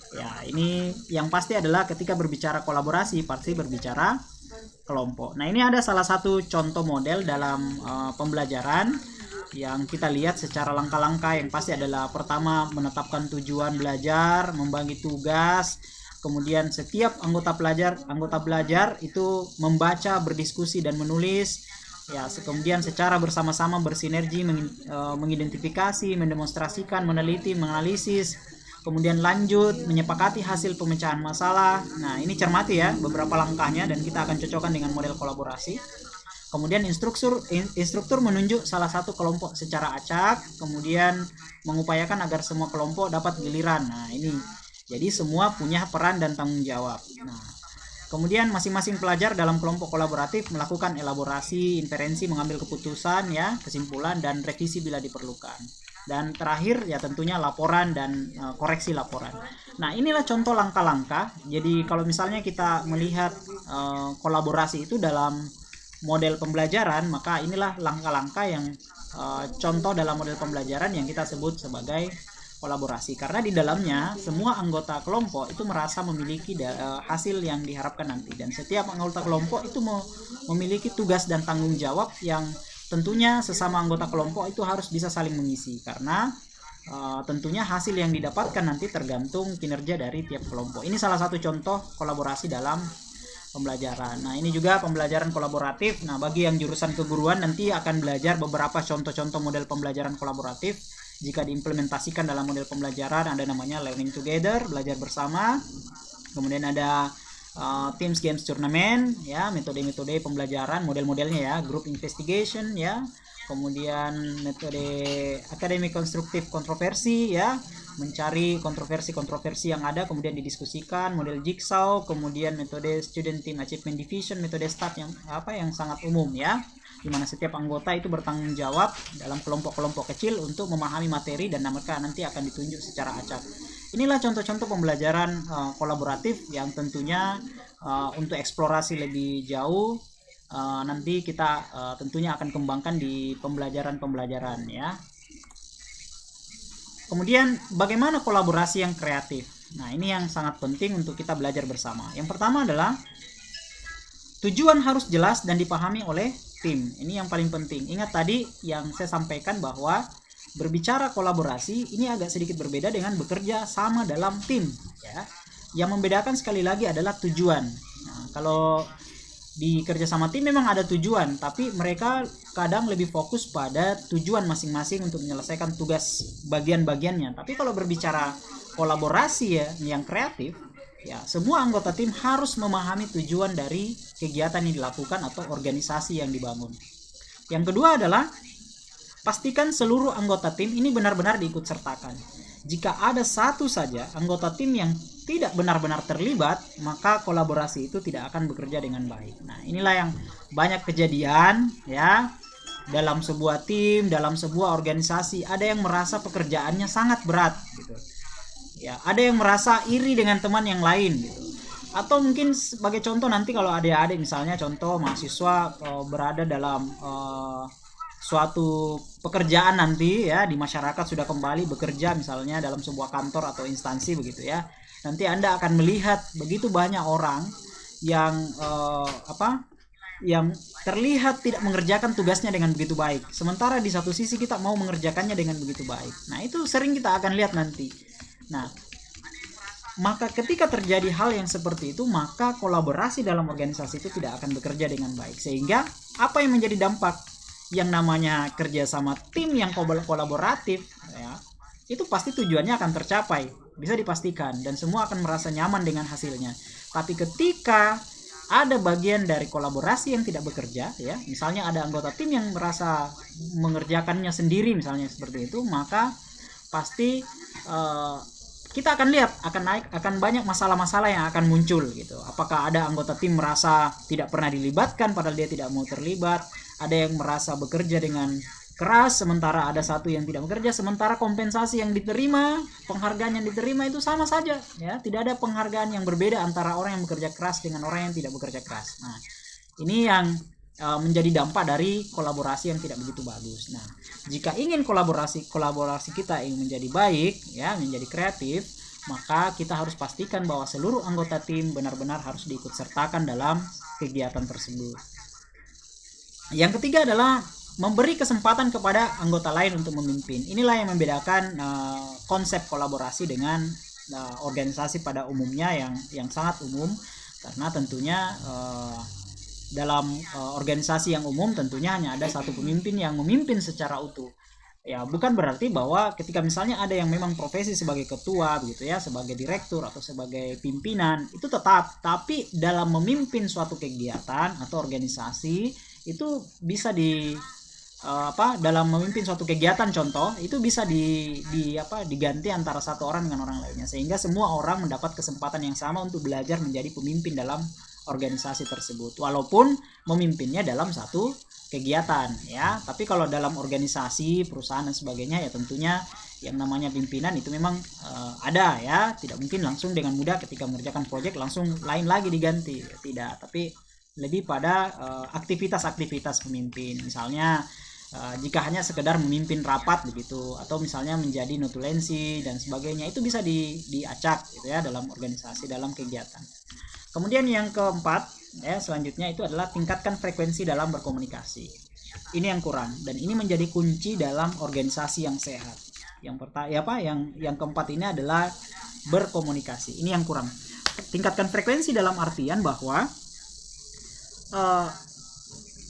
Ya, ini yang pasti adalah ketika berbicara kolaborasi pasti berbicara kelompok. Nah, ini ada salah satu contoh model dalam pembelajaran yang kita lihat secara langkah-langkah. Yang pasti adalah pertama menetapkan tujuan belajar, membagi tugas, kemudian setiap anggota belajar itu membaca, berdiskusi dan menulis. Ya, kemudian secara bersama-sama bersinergi mengidentifikasi, mendemonstrasikan, meneliti, menganalisis. kemudian lanjut menyepakati hasil pemecahan masalah. Nah, ini cermati ya beberapa langkahnya dan kita akan cocokkan dengan model kolaborasi. Kemudian instruktur menunjuk salah satu kelompok secara acak, kemudian mengupayakan agar semua kelompok dapat giliran. Nah, ini. Jadi semua punya peran dan tanggung jawab. Nah, kemudian masing-masing pelajar dalam kelompok kolaboratif melakukan elaborasi, inferensi, mengambil keputusan ya, kesimpulan dan revisi bila diperlukan. Dan terakhir ya tentunya laporan dan koreksi laporan. Nah, inilah contoh langkah-langkah. Jadi kalau misalnya kita melihat kolaborasi itu dalam model pembelajaran, maka inilah langkah-langkah yang contoh dalam model pembelajaran yang kita sebut sebagai kolaborasi. Karena di dalamnya semua anggota kelompok itu merasa memiliki hasil yang diharapkan nanti, dan setiap anggota kelompok itu memiliki tugas dan tanggung jawab yang tentunya sesama anggota kelompok itu harus bisa saling mengisi, karena tentunya hasil yang didapatkan nanti tergantung kinerja dari tiap kelompok. Ini salah satu contoh kolaborasi dalam pembelajaran. Nah, ini juga pembelajaran kolaboratif. Nah, bagi yang jurusan keguruan nanti akan belajar beberapa contoh-contoh model pembelajaran kolaboratif. Jika diimplementasikan dalam model pembelajaran, ada namanya learning together, belajar bersama. Kemudian ada teams, games, turnamen, ya, metode-metode pembelajaran, model-modelnya ya, group investigation, ya. Kemudian metode akademik konstruktif kontroversi, ya, mencari kontroversi yang ada kemudian didiskusikan, model jigsaw, kemudian metode student team achievement division, metode STAT yang sangat umum ya, di mana setiap anggota itu bertanggung jawab dalam kelompok-kelompok kecil untuk memahami materi dan mereka nanti akan ditunjuk secara acak. Inilah contoh-contoh pembelajaran kolaboratif yang tentunya untuk eksplorasi lebih jauh nanti kita tentunya akan kembangkan di pembelajaran ya. Kemudian bagaimana kolaborasi yang kreatif? Nah, ini yang sangat penting untuk kita belajar bersama. Yang pertama adalah tujuan harus jelas dan dipahami oleh tim. Ini yang paling penting. Ingat tadi yang saya sampaikan bahwa berbicara kolaborasi ini agak sedikit berbeda dengan bekerja sama dalam tim ya. Yang membedakan sekali lagi adalah tujuan. Nah, kalau di kerja sama tim memang ada tujuan, tapi mereka kadang lebih fokus pada tujuan masing-masing untuk menyelesaikan tugas bagian-bagiannya. Tapi kalau berbicara kolaborasi ya yang kreatif, ya semua anggota tim harus memahami tujuan dari kegiatan yang dilakukan atau organisasi yang dibangun. Yang kedua adalah pastikan seluruh anggota tim ini benar-benar diikutsertakan. Jika ada satu saja anggota tim yang tidak benar-benar terlibat, maka kolaborasi itu tidak akan bekerja dengan baik. Nah, inilah yang banyak kejadian ya dalam sebuah tim, dalam sebuah organisasi. Ada yang merasa pekerjaannya sangat berat gitu. Ya, ada yang merasa iri dengan teman yang lain gitu. Atau mungkin sebagai contoh nanti kalau adik-adik misalnya contoh mahasiswa berada dalam suatu pekerjaan nanti ya di masyarakat, sudah kembali bekerja misalnya dalam sebuah kantor atau instansi begitu ya. Nanti Anda akan melihat begitu banyak orang yang yang terlihat tidak mengerjakan tugasnya dengan begitu baik. Sementara di satu sisi kita mau mengerjakannya dengan begitu baik. Nah, itu sering kita akan lihat nanti. Nah, maka ketika terjadi hal yang seperti itu, maka kolaborasi dalam organisasi itu tidak akan bekerja dengan baik. Sehingga apa yang menjadi dampak? Yang namanya kerja sama tim yang kolaboratif ya, itu pasti tujuannya akan tercapai, bisa dipastikan, dan semua akan merasa nyaman dengan hasilnya. Tapi ketika ada bagian dari kolaborasi yang tidak bekerja ya, misalnya ada anggota tim yang merasa mengerjakannya sendiri misalnya seperti itu, maka pasti kita akan lihat akan banyak masalah-masalah yang akan muncul gitu. Apakah ada anggota tim merasa tidak pernah dilibatkan padahal dia tidak mau terlibat, ada yang merasa bekerja dengan keras sementara ada satu yang tidak bekerja, sementara kompensasi yang diterima, penghargaan yang diterima itu sama saja ya, tidak ada penghargaan yang berbeda antara orang yang bekerja keras dengan orang yang tidak bekerja keras. Nah, ini yang menjadi dampak dari kolaborasi yang tidak begitu bagus. Nah, jika ingin kolaborasi kita ingin menjadi baik ya, menjadi kreatif, maka kita harus pastikan bahwa seluruh anggota tim benar-benar harus diikutsertakan dalam kegiatan tersebut. Yang ketiga adalah memberi kesempatan kepada anggota lain untuk memimpin. Inilah yang membedakan konsep kolaborasi dengan organisasi pada umumnya yang sangat umum, karena tentunya dalam organisasi yang umum tentunya hanya ada satu pemimpin yang memimpin secara utuh. ya bukan berarti bahwa ketika misalnya ada yang memang profesi sebagai ketua begitu ya, sebagai direktur atau sebagai pimpinan, itu tetap, tapi dalam memimpin suatu kegiatan atau organisasi itu bisa dalam memimpin suatu kegiatan contoh itu bisa diganti antara satu orang dengan orang lainnya, sehingga semua orang mendapat kesempatan yang sama untuk belajar menjadi pemimpin dalam organisasi tersebut, walaupun memimpinnya dalam satu kegiatan ya. Tapi kalau dalam organisasi, perusahaan dan sebagainya ya tentunya yang namanya pimpinan itu memang ada ya, tidak mungkin langsung dengan mudah ketika mengerjakan proyek langsung lain lagi diganti, tidak, tapi lebih pada aktivitas-aktivitas pemimpin, misalnya jika hanya sekedar memimpin rapat begitu, atau misalnya menjadi notulensi dan sebagainya, itu bisa diacak gitu ya dalam organisasi, dalam kegiatan. Kemudian yang keempat ya, selanjutnya itu adalah tingkatkan frekuensi dalam berkomunikasi. Ini yang kurang dan ini menjadi kunci dalam organisasi yang sehat. Yang keempat ini adalah berkomunikasi. Ini yang kurang. Tingkatkan frekuensi dalam artian bahwa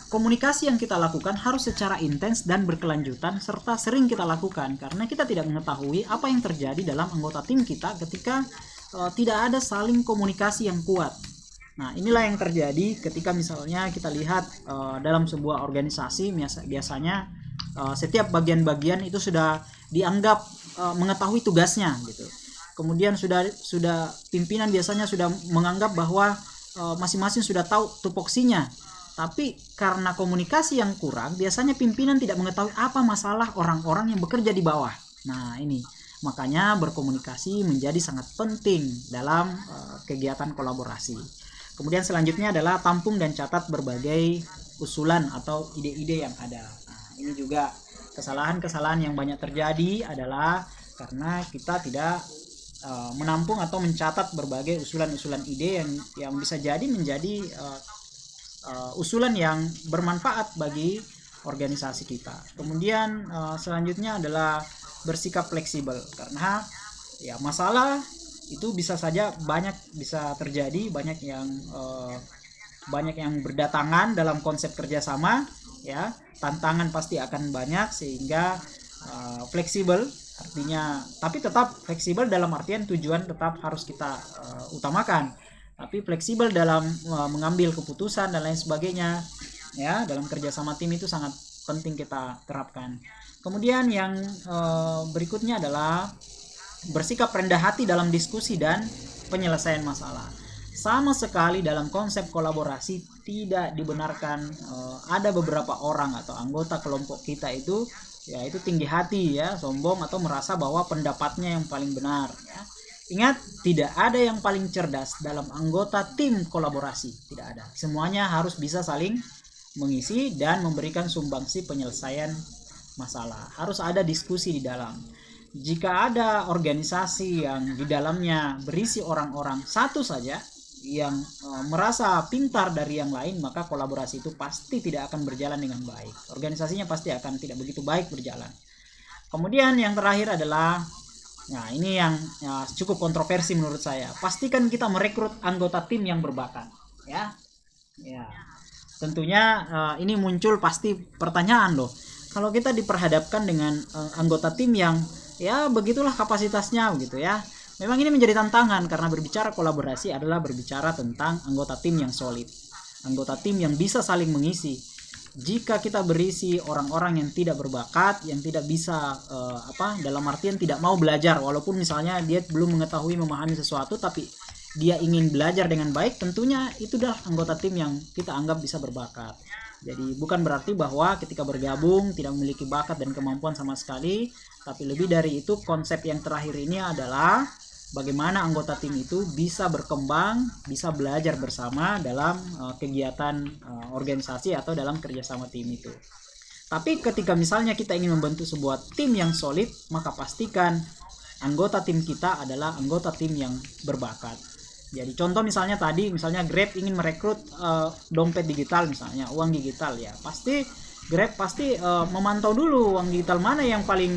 komunikasi yang kita lakukan harus secara intens dan berkelanjutan serta sering kita lakukan, karena kita tidak mengetahui apa yang terjadi dalam anggota tim kita ketika tidak ada saling komunikasi yang kuat. Nah, inilah yang terjadi ketika misalnya kita lihat dalam sebuah organisasi, biasanya setiap bagian-bagian itu sudah dianggap mengetahui tugasnya gitu. Kemudian sudah pimpinan biasanya sudah menganggap bahwa masing-masing sudah tahu tupoksinya. Tapi karena komunikasi yang kurang, biasanya pimpinan tidak mengetahui apa masalah orang-orang yang bekerja di bawah. Nah, ini makanya berkomunikasi menjadi sangat penting dalam kegiatan kolaborasi. Kemudian selanjutnya adalah tampung dan catat berbagai usulan atau ide-ide yang ada. Nah, ini juga kesalahan-kesalahan yang banyak terjadi adalah karena kita tidak menampung atau mencatat berbagai usulan-usulan ide yang bisa jadi menjadi usulan yang bermanfaat bagi organisasi kita. Kemudian selanjutnya adalah bersikap fleksibel, karena ya masalah itu bisa saja bisa terjadi, banyak yang berdatangan dalam konsep kerjasama ya, tantangan pasti akan banyak, sehingga fleksibel artinya, tapi tetap fleksibel dalam artian tujuan tetap harus kita utamakan, tapi fleksibel dalam mengambil keputusan dan lain sebagainya ya, dalam kerjasama tim itu sangat penting kita terapkan. Kemudian yang berikutnya adalah bersikap rendah hati dalam diskusi dan penyelesaian masalah. Sama sekali dalam konsep kolaborasi tidak dibenarkan ada beberapa orang atau anggota kelompok kita itu tinggi hati ya, sombong atau merasa bahwa pendapatnya yang paling benar ya. Ingat, tidak ada yang paling cerdas dalam anggota tim kolaborasi, tidak ada. Semuanya harus bisa saling mengisi dan memberikan sumbangsi penyelesaian masalah. Harus ada diskusi di dalam. Jika ada organisasi yang di dalamnya berisi orang-orang satu saja yang merasa pintar dari yang lain, maka kolaborasi itu pasti tidak akan berjalan dengan baik. Organisasinya pasti akan tidak begitu baik berjalan. Kemudian yang terakhir adalah, nah ini yang cukup kontroversi menurut saya. Pastikan kita merekrut anggota tim yang berbakat, ya. Tentunya ini muncul pasti pertanyaan loh. Kalau kita diperhadapkan dengan anggota tim yang ya begitulah kapasitasnya begitu ya. Memang ini menjadi tantangan, karena berbicara kolaborasi adalah berbicara tentang anggota tim yang solid, anggota tim yang bisa saling mengisi. Jika kita berisi orang-orang yang tidak berbakat, yang tidak bisa dalam artian tidak mau belajar, walaupun misalnya dia belum mengetahui memahami sesuatu tapi dia ingin belajar dengan baik, tentunya itu adalah anggota tim yang kita anggap bisa berbakat. Jadi bukan berarti bahwa ketika bergabung tidak memiliki bakat dan kemampuan sama sekali, tapi lebih dari itu, konsep yang terakhir ini adalah bagaimana anggota tim itu bisa berkembang, bisa belajar bersama dalam kegiatan organisasi atau dalam kerjasama tim itu. Tapi ketika misalnya kita ingin membentuk sebuah tim yang solid, maka pastikan anggota tim kita adalah anggota tim yang berbakat. Jadi contoh misalnya Grab ingin merekrut dompet digital, misalnya uang digital ya, pasti Grab memantau dulu uang digital mana yang paling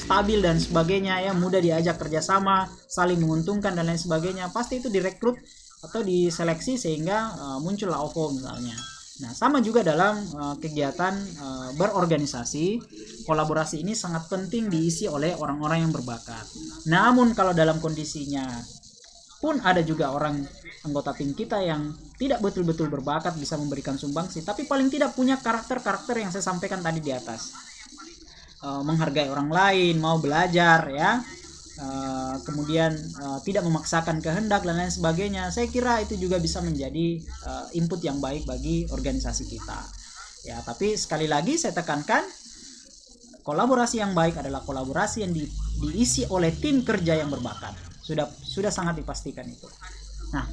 stabil dan sebagainya ya, mudah diajak kerjasama, saling menguntungkan dan lain sebagainya. Pasti itu direkrut atau diseleksi sehingga muncullah OVO misalnya. Nah, sama juga dalam kegiatan berorganisasi, kolaborasi ini sangat penting diisi oleh orang-orang yang berbakat. Namun kalau dalam kondisinya pun ada juga orang anggota tim kita yang tidak betul-betul berbakat bisa memberikan sumbangsi, tapi paling tidak punya karakter-karakter yang saya sampaikan tadi di atas. Menghargai orang lain, mau belajar ya. Kemudian tidak memaksakan kehendak dan lain sebagainya. Saya kira itu juga bisa menjadi input yang baik bagi organisasi kita. Ya, tapi sekali lagi saya tekankan, kolaborasi yang baik adalah kolaborasi yang diisi oleh tim kerja yang berbakat. Sudah sangat dipastikan itu. Nah,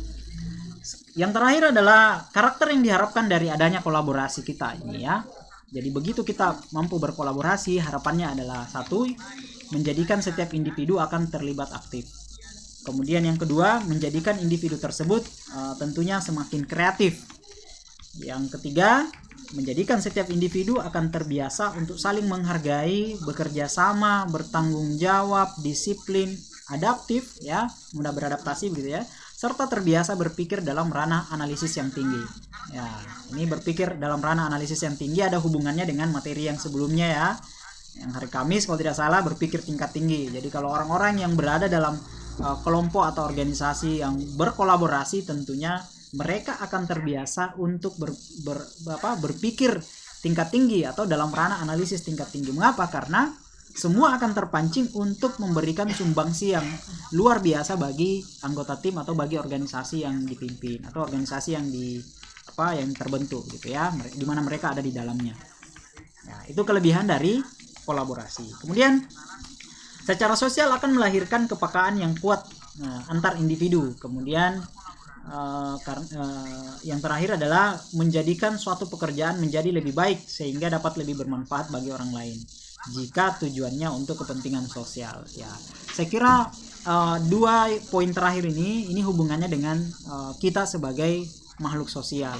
yang terakhir adalah karakter yang diharapkan dari adanya kolaborasi kita ini ya. Jadi begitu kita mampu berkolaborasi, harapannya adalah satu, menjadikan setiap individu akan terlibat aktif. Kemudian yang kedua, menjadikan individu tersebut tentunya semakin kreatif. Yang ketiga, menjadikan setiap individu akan terbiasa untuk saling menghargai, bekerja sama, bertanggung jawab, disiplin, adaptif ya, mudah beradaptasi begitu ya, serta terbiasa berpikir dalam ranah analisis yang tinggi. Ya, ini berpikir dalam ranah analisis yang tinggi ada hubungannya dengan materi yang sebelumnya ya. Yang hari Kamis kalau tidak salah berpikir tingkat tinggi. Jadi kalau orang-orang yang berada dalam kelompok atau organisasi yang berkolaborasi, tentunya mereka akan terbiasa untuk berpikir tingkat tinggi atau dalam ranah analisis tingkat tinggi. Mengapa? Karena semua akan terpancing untuk memberikan sumbangsi yang luar biasa bagi anggota tim atau bagi organisasi yang dipimpin atau organisasi yang yang terbentuk gitu ya, di mana mereka ada di dalamnya. Nah, itu kelebihan dari kolaborasi. Kemudian secara sosial akan melahirkan kepekaan yang kuat antar individu. Kemudian yang terakhir adalah menjadikan suatu pekerjaan menjadi lebih baik sehingga dapat lebih bermanfaat bagi orang lain jika tujuannya untuk kepentingan sosial ya. Saya kira dua poin terakhir ini hubungannya dengan kita sebagai makhluk sosial.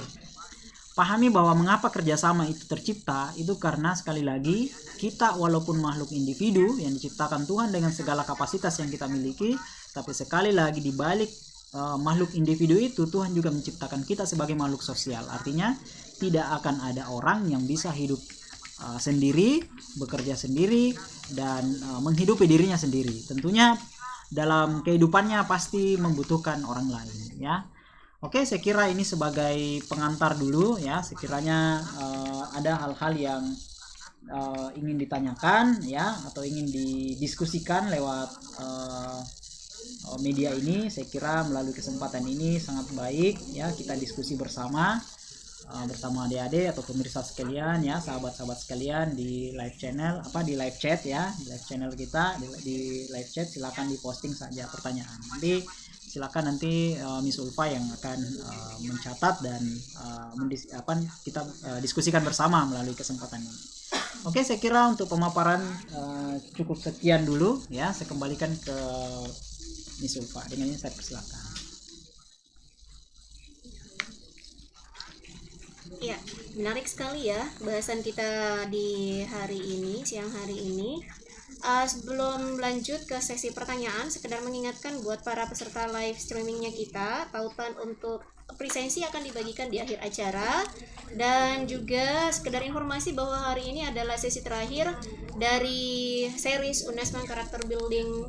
Pahami bahwa mengapa kerjasama itu tercipta, itu karena sekali lagi kita walaupun makhluk individu yang diciptakan Tuhan dengan segala kapasitas yang kita miliki, tapi sekali lagi di balik makhluk individu itu Tuhan juga menciptakan kita sebagai makhluk sosial. Artinya tidak akan ada orang yang bisa hidup sendiri, bekerja sendiri dan menghidupi dirinya sendiri. Tentunya dalam kehidupannya pasti membutuhkan orang lain ya. Oke, saya kira ini sebagai pengantar dulu ya. Sekiranya ada hal-hal yang ingin ditanyakan ya atau ingin didiskusikan lewat media ini, saya kira melalui kesempatan ini sangat baik ya kita diskusi bersama adik-adik atau pemirsa sekalian ya, sahabat-sahabat sekalian di live channel di live chat ya, di live channel kita di live chat. Silakan diposting saja pertanyaan. Silakan nanti Miss Ulfa yang akan mencatat dan kita diskusikan bersama melalui kesempatan ini. Oke, saya kira untuk pemaparan cukup sekian dulu ya. Saya kembalikan ke Miss Ulfa. Dengan ini saya persilakan. Ya, menarik sekali ya bahasan kita di hari ini, siang hari ini. Sebelum lanjut ke sesi pertanyaan, sekedar mengingatkan buat para peserta live streamingnya kita, tautan untuk presensi akan dibagikan di akhir acara. Dan juga sekedar informasi bahwa hari ini adalah sesi terakhir dari series Unesman Character Building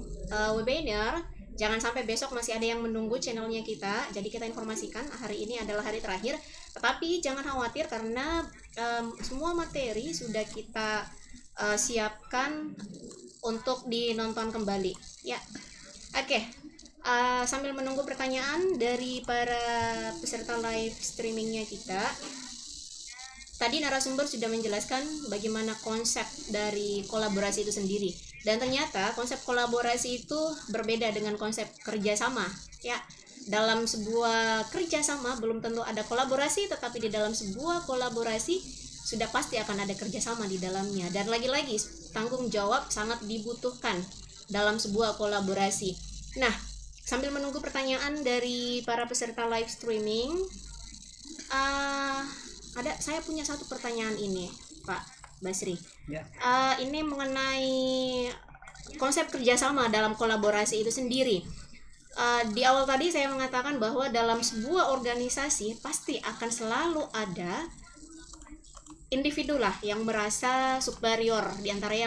webinar. Jangan sampai besok masih ada yang menunggu channelnya kita. Jadi kita informasikan hari ini adalah hari terakhir. Tetapi jangan khawatir karena semua materi sudah kita siapkan untuk dinonton kembali ya. Oke. Sambil menunggu pertanyaan dari para peserta live streamingnya kita, tadi narasumber sudah menjelaskan bagaimana konsep dari kolaborasi itu sendiri, dan ternyata konsep kolaborasi itu berbeda dengan konsep kerjasama ya. Dalam sebuah kerjasama belum tentu ada kolaborasi, tetapi di dalam sebuah kolaborasi sudah pasti akan ada kerjasama di dalamnya. Dan lagi-lagi tanggung jawab sangat dibutuhkan dalam sebuah kolaborasi. Nah, sambil menunggu pertanyaan dari para peserta live streaming, saya punya satu pertanyaan ini, Pak Basri. Ya. Ini mengenai konsep kerjasama dalam kolaborasi itu sendiri. Di awal tadi saya mengatakan bahwa dalam sebuah organisasi pasti akan selalu ada individu lah yang merasa superior di antara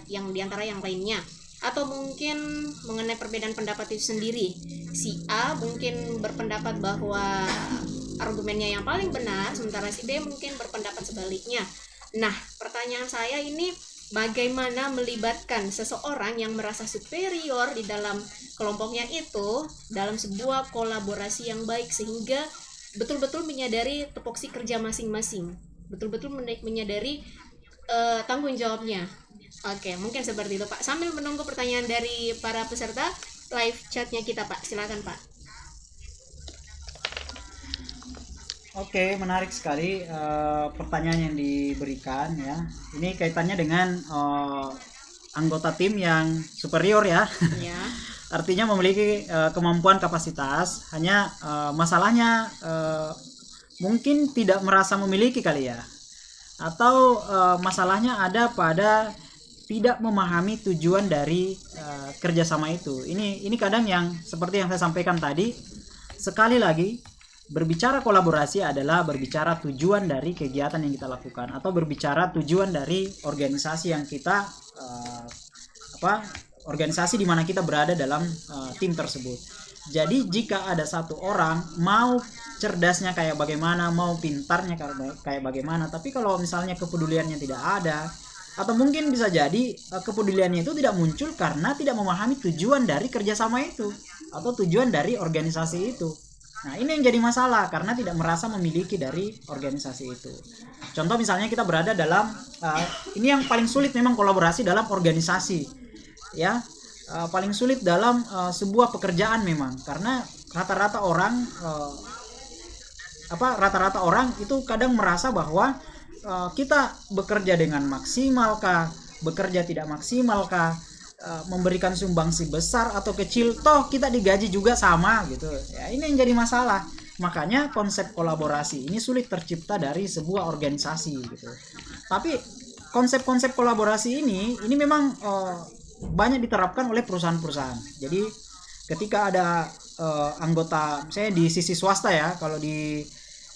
di antara yang lainnya, atau mungkin mengenai perbedaan pendapat itu sendiri. Si A mungkin berpendapat bahwa argumennya yang paling benar, sementara si B mungkin berpendapat sebaliknya. Nah, pertanyaan saya ini, bagaimana melibatkan seseorang yang merasa superior di dalam kelompoknya itu dalam sebuah kolaborasi yang baik, sehingga betul-betul menyadari tupoksi kerja masing-masing, betul-betul menyadari tanggung jawabnya. Oke, mungkin seperti itu Pak. Sambil menunggu pertanyaan dari para peserta live chatnya kita Pak, silakan Pak. Oke, menarik sekali pertanyaan yang diberikan ya. Ini kaitannya dengan anggota tim yang superior ya. Ya. Artinya memiliki kemampuan kapasitas, hanya masalahnya mungkin tidak merasa memiliki kali ya. Atau masalahnya ada pada tidak memahami tujuan dari kerjasama itu. Ini kadang yang seperti yang saya sampaikan tadi, sekali lagi berbicara kolaborasi adalah berbicara tujuan dari kegiatan yang kita lakukan, atau berbicara tujuan dari organisasi yang kita organisasi di mana kita berada dalam tim tersebut. Jadi jika ada satu orang, mau cerdasnya kayak bagaimana, mau pintarnya kayak bagaimana, tapi kalau misalnya kepeduliannya tidak ada, atau mungkin bisa jadi kepeduliannya itu tidak muncul karena tidak memahami tujuan dari kerjasama itu atau tujuan dari organisasi itu. Nah, ini yang jadi masalah karena tidak merasa memiliki dari organisasi itu. Contoh misalnya kita berada dalam ini yang paling sulit memang kolaborasi dalam organisasi, ya, paling sulit dalam sebuah pekerjaan memang, karena rata-rata orang itu kadang merasa bahwa kita bekerja dengan maksimalkah, bekerja tidak maksimalkah, memberikan sumbangsi besar atau kecil, toh kita digaji juga sama gitu ya. Ini yang jadi masalah. Makanya konsep kolaborasi ini sulit tercipta dari sebuah organisasi gitu. Tapi konsep-konsep kolaborasi ini memang banyak diterapkan oleh perusahaan-perusahaan. Jadi ketika ada anggota, misalnya di sisi swasta ya, kalau di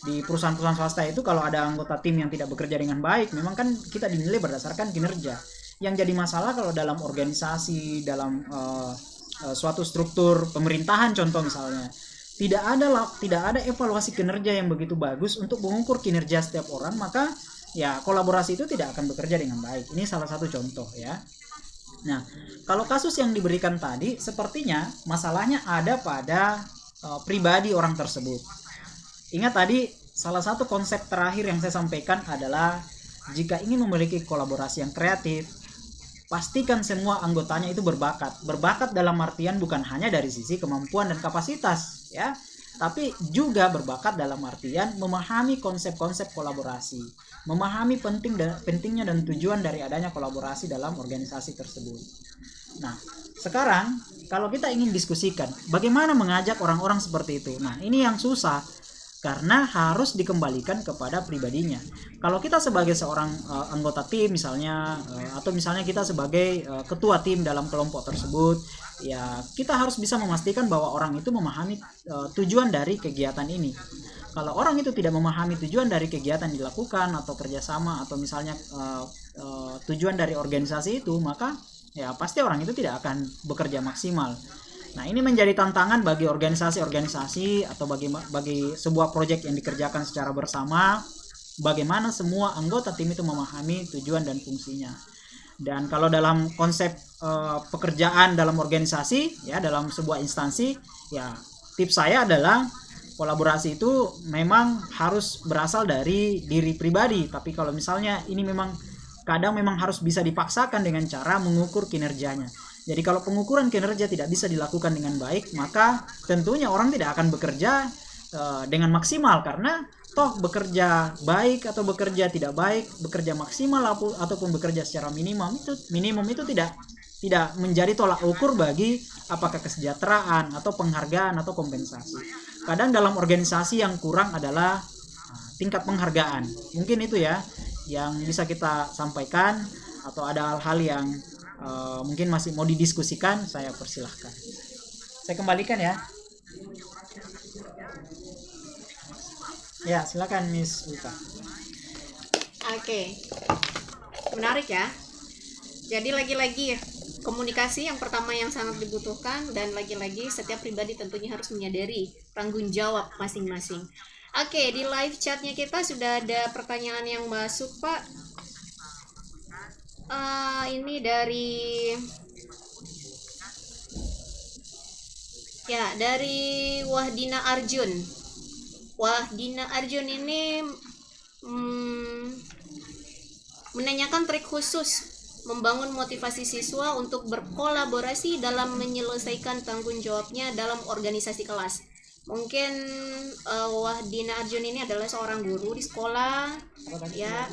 perusahaan-perusahaan swasta itu kalau ada anggota tim yang tidak bekerja dengan baik, memang kan kita dinilai berdasarkan kinerja. Yang jadi masalah kalau dalam organisasi, dalam suatu struktur pemerintahan contoh misalnya, tidak ada evaluasi kinerja yang begitu bagus untuk mengukur kinerja setiap orang, maka ya kolaborasi itu tidak akan bekerja dengan baik. Ini salah satu contoh ya. Nah, kalau kasus yang diberikan tadi, sepertinya masalahnya ada pada pribadi orang tersebut. Ingat tadi salah satu konsep terakhir yang saya sampaikan adalah jika ingin memiliki kolaborasi yang kreatif, pastikan semua anggotanya itu berbakat. Berbakat dalam artian bukan hanya dari sisi kemampuan dan kapasitas ya, tapi juga berbakat dalam artian memahami konsep-konsep kolaborasi, memahami pentingnya dan tujuan dari adanya kolaborasi dalam organisasi tersebut. Nah, sekarang kalau kita ingin diskusikan bagaimana mengajak orang-orang seperti itu, nah ini yang susah karena harus dikembalikan kepada pribadinya. Kalau kita sebagai seorang anggota tim misalnya, atau misalnya kita sebagai ketua tim dalam kelompok tersebut, ya kita harus bisa memastikan bahwa orang itu memahami tujuan dari kegiatan ini. Kalau orang itu tidak memahami tujuan dari kegiatan yang dilakukan atau kerjasama atau misalnya tujuan dari organisasi itu, maka ya pasti orang itu tidak akan bekerja maksimal. Nah, ini menjadi tantangan bagi organisasi-organisasi atau bagi sebuah proyek yang dikerjakan secara bersama, bagaimana semua anggota tim itu memahami tujuan dan fungsinya. Dan kalau dalam konsep pekerjaan dalam organisasi ya, dalam sebuah instansi, ya tips saya adalah kolaborasi itu memang harus berasal dari diri pribadi, tapi kalau misalnya ini memang kadang memang harus bisa dipaksakan dengan cara mengukur kinerjanya. Jadi kalau pengukuran kinerja tidak bisa dilakukan dengan baik, maka tentunya orang tidak akan bekerja dengan maksimal, karena toh bekerja baik atau bekerja tidak baik, bekerja maksimal ataupun bekerja secara minimum itu tidak menjadi tolak ukur bagi apakah kesejahteraan atau penghargaan atau kompensasi. Kadang dalam organisasi yang kurang adalah tingkat penghargaan. Mungkin itu ya yang bisa kita sampaikan, atau ada hal-hal yang mungkin masih mau didiskusikan, saya persilahkan. Saya kembalikan ya. Ya, silakan Miss Uta. Oke, menarik ya. Jadi lagi-lagi komunikasi yang pertama yang sangat dibutuhkan, dan lagi-lagi setiap pribadi tentunya harus menyadari tanggung jawab masing-masing. Oke, di live chatnya kita sudah ada pertanyaan yang masuk, Pak. Ini dari Wahdina Arjun. Wahdina Arjun ini menanyakan trik khusus membangun motivasi siswa untuk berkolaborasi dalam menyelesaikan tanggung jawabnya dalam organisasi kelas. Mungkin Wahdina Arjun ini adalah seorang guru di sekolah, ya.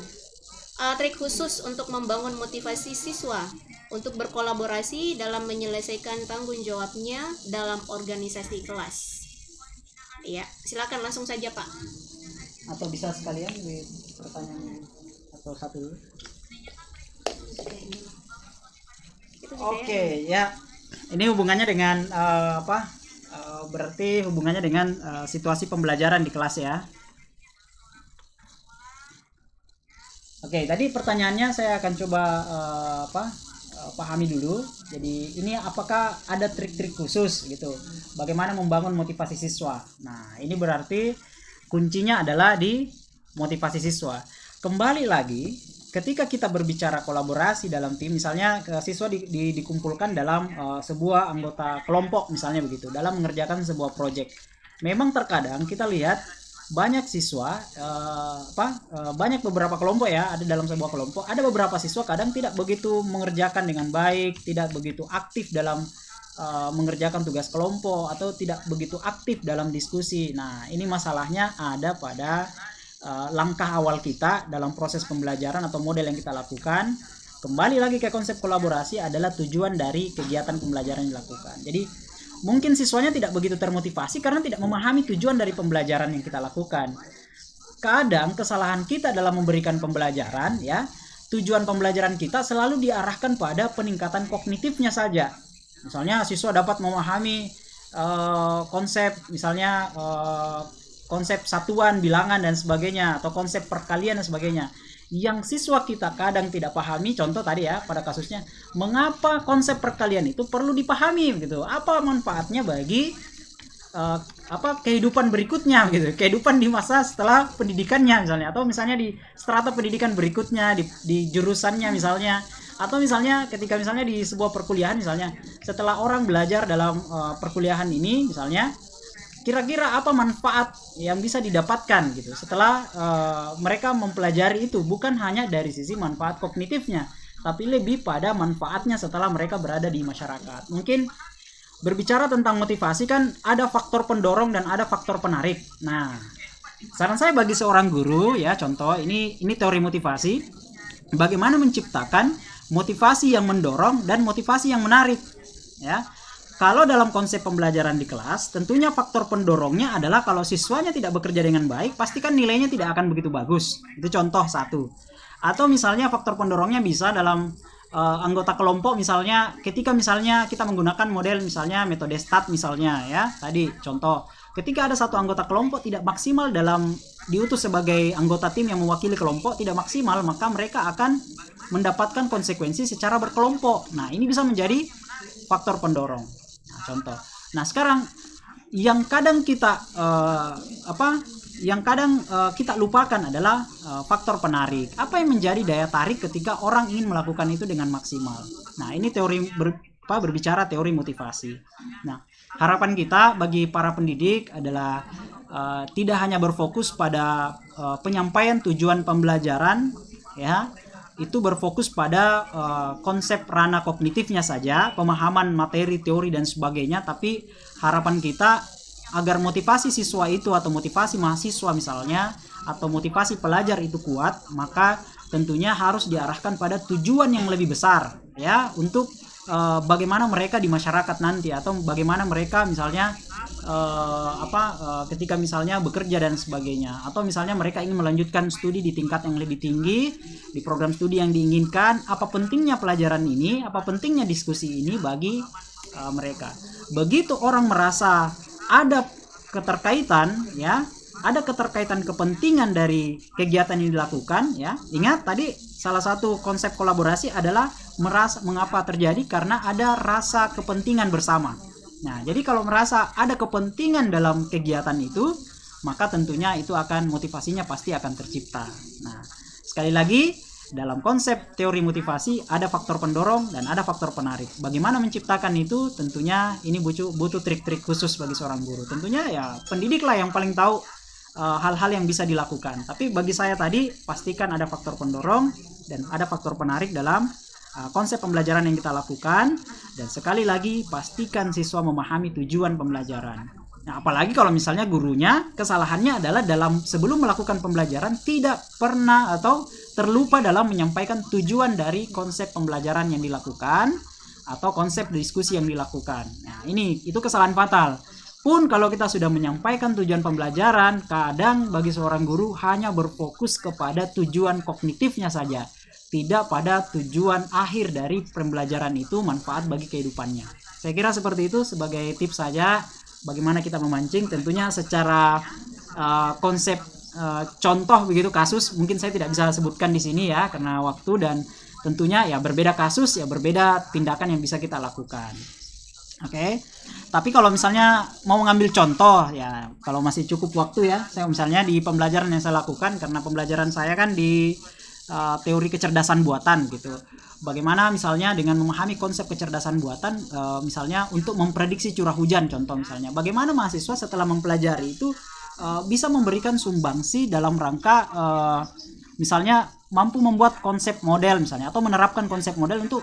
Trik khusus untuk membangun motivasi siswa untuk berkolaborasi dalam menyelesaikan tanggung jawabnya dalam organisasi kelas. Ya, silakan langsung saja, Pak. Atau bisa sekalian di pertanyaan atau satu dulu. Oke, ya. Ini hubungannya dengan berarti hubungannya dengan situasi pembelajaran di kelas ya. Oke, tadi pertanyaannya saya akan coba pahami dulu. Jadi ini apakah ada trik-trik khusus gitu? Bagaimana membangun motivasi siswa? Nah, ini berarti kuncinya adalah di motivasi siswa. Kembali lagi, ketika kita berbicara kolaborasi dalam tim, misalnya siswa dikumpulkan dalam sebuah anggota kelompok misalnya begitu, dalam mengerjakan sebuah proyek. Memang terkadang kita lihat banyak siswa banyak beberapa kelompok ya, ada dalam sebuah kelompok ada beberapa siswa kadang tidak begitu mengerjakan dengan baik, tidak begitu aktif dalam mengerjakan tugas kelompok, atau tidak begitu aktif dalam diskusi. Nah, ini masalahnya ada pada langkah awal kita dalam proses pembelajaran atau model yang kita lakukan. Kembali lagi ke konsep kolaborasi adalah tujuan dari kegiatan pembelajaran yang dilakukan. Jadi mungkin siswanya tidak begitu termotivasi karena tidak memahami tujuan dari pembelajaran yang kita lakukan. Kadang kesalahan kita dalam memberikan pembelajaran, ya, tujuan pembelajaran kita selalu diarahkan pada peningkatan kognitifnya saja. Misalnya siswa dapat memahami konsep, misalnya konsep satuan, bilangan dan sebagainya, atau konsep perkalian dan sebagainya. Yang siswa kita kadang tidak pahami, contoh tadi ya pada kasusnya, mengapa konsep perkalian itu perlu dipahami gitu, apa manfaatnya bagi kehidupan berikutnya gitu, kehidupan di masa setelah pendidikannya misalnya, atau misalnya di strata pendidikan berikutnya, di jurusannya misalnya, atau misalnya ketika misalnya di sebuah perkuliahan misalnya, setelah orang belajar dalam perkuliahan ini misalnya, kira-kira apa manfaat yang bisa didapatkan gitu setelah mereka mempelajari itu, bukan hanya dari sisi manfaat kognitifnya, tapi lebih pada manfaatnya setelah mereka berada di masyarakat. Mungkin berbicara tentang motivasi kan ada faktor pendorong dan ada faktor penarik. Nah, saran saya bagi seorang guru ya, contoh ini teori motivasi, bagaimana menciptakan motivasi yang mendorong dan motivasi yang menarik ya. Kalau dalam konsep pembelajaran di kelas, tentunya faktor pendorongnya adalah kalau siswanya tidak bekerja dengan baik, pastikan nilainya tidak akan begitu bagus. Itu contoh satu. Atau misalnya faktor pendorongnya bisa dalam anggota kelompok, misalnya ketika misalnya kita menggunakan model misalnya metode STAT misalnya ya. Tadi contoh, ketika ada satu anggota kelompok tidak maksimal dalam diutus sebagai anggota tim yang mewakili kelompok, tidak maksimal, maka mereka akan mendapatkan konsekuensi secara berkelompok. Nah, ini bisa menjadi faktor pendorong. Nah, contoh. Nah, sekarang yang kadang kita kita lupakan adalah faktor penarik. Apa yang menjadi daya tarik ketika orang ingin melakukan itu dengan maksimal? Nah, ini berbicara teori motivasi. Nah, harapan kita bagi para pendidik adalah tidak hanya berfokus pada penyampaian tujuan pembelajaran, ya, itu berfokus pada konsep ranah kognitifnya saja, pemahaman materi, teori dan sebagainya, tapi harapan kita agar motivasi siswa itu atau motivasi mahasiswa misalnya atau motivasi pelajar itu kuat, maka tentunya harus diarahkan pada tujuan yang lebih besar ya, untuk bagaimana mereka di masyarakat nanti, atau bagaimana mereka misalnya ketika misalnya bekerja dan sebagainya, atau misalnya mereka ingin melanjutkan studi di tingkat yang lebih tinggi di program studi yang diinginkan. Apa pentingnya pelajaran ini, apa pentingnya diskusi ini bagi mereka. Begitu orang merasa ada keterkaitan ya, ada keterkaitan kepentingan dari kegiatan yang dilakukan, ya. Ingat tadi salah satu konsep kolaborasi adalah mengapa terjadi karena ada rasa kepentingan bersama. Nah, jadi kalau merasa ada kepentingan dalam kegiatan itu, maka tentunya itu akan motivasinya pasti akan tercipta. Nah, sekali lagi dalam konsep teori motivasi ada faktor pendorong dan ada faktor penarik. Bagaimana menciptakan itu? Tentunya ini butuh trik-trik khusus bagi seorang guru. Tentunya ya pendidik lah yang paling tahu hal-hal yang bisa dilakukan. Tapi bagi saya tadi pastikan ada faktor pendorong dan ada faktor penarik dalam konsep pembelajaran yang kita lakukan, dan sekali lagi pastikan siswa memahami tujuan pembelajaran. Nah, apalagi kalau misalnya gurunya kesalahannya adalah sebelum melakukan pembelajaran tidak pernah atau terlupa dalam menyampaikan tujuan dari konsep pembelajaran yang dilakukan atau konsep diskusi yang dilakukan. Nah, itu kesalahan fatal. Pun kalau kita sudah menyampaikan tujuan pembelajaran, kadang bagi seorang guru hanya berfokus kepada tujuan kognitifnya saja, tidak pada tujuan akhir dari pembelajaran itu, manfaat bagi kehidupannya. Saya kira seperti itu sebagai tips saja bagaimana kita memancing. Tentunya secara konsep contoh begitu kasus mungkin saya tidak bisa sebutkan di sini ya karena waktu, dan tentunya ya berbeda kasus ya berbeda tindakan yang bisa kita lakukan. Oke. Tapi kalau misalnya mau mengambil contoh ya kalau masih cukup waktu ya, saya misalnya di pembelajaran yang saya lakukan, karena pembelajaran saya kan di teori kecerdasan buatan gitu. Bagaimana misalnya dengan memahami konsep kecerdasan buatan, misalnya untuk memprediksi curah hujan, contoh misalnya. Bagaimana mahasiswa setelah mempelajari itu bisa memberikan sumbangsi dalam rangka misalnya mampu membuat konsep model misalnya atau menerapkan konsep model untuk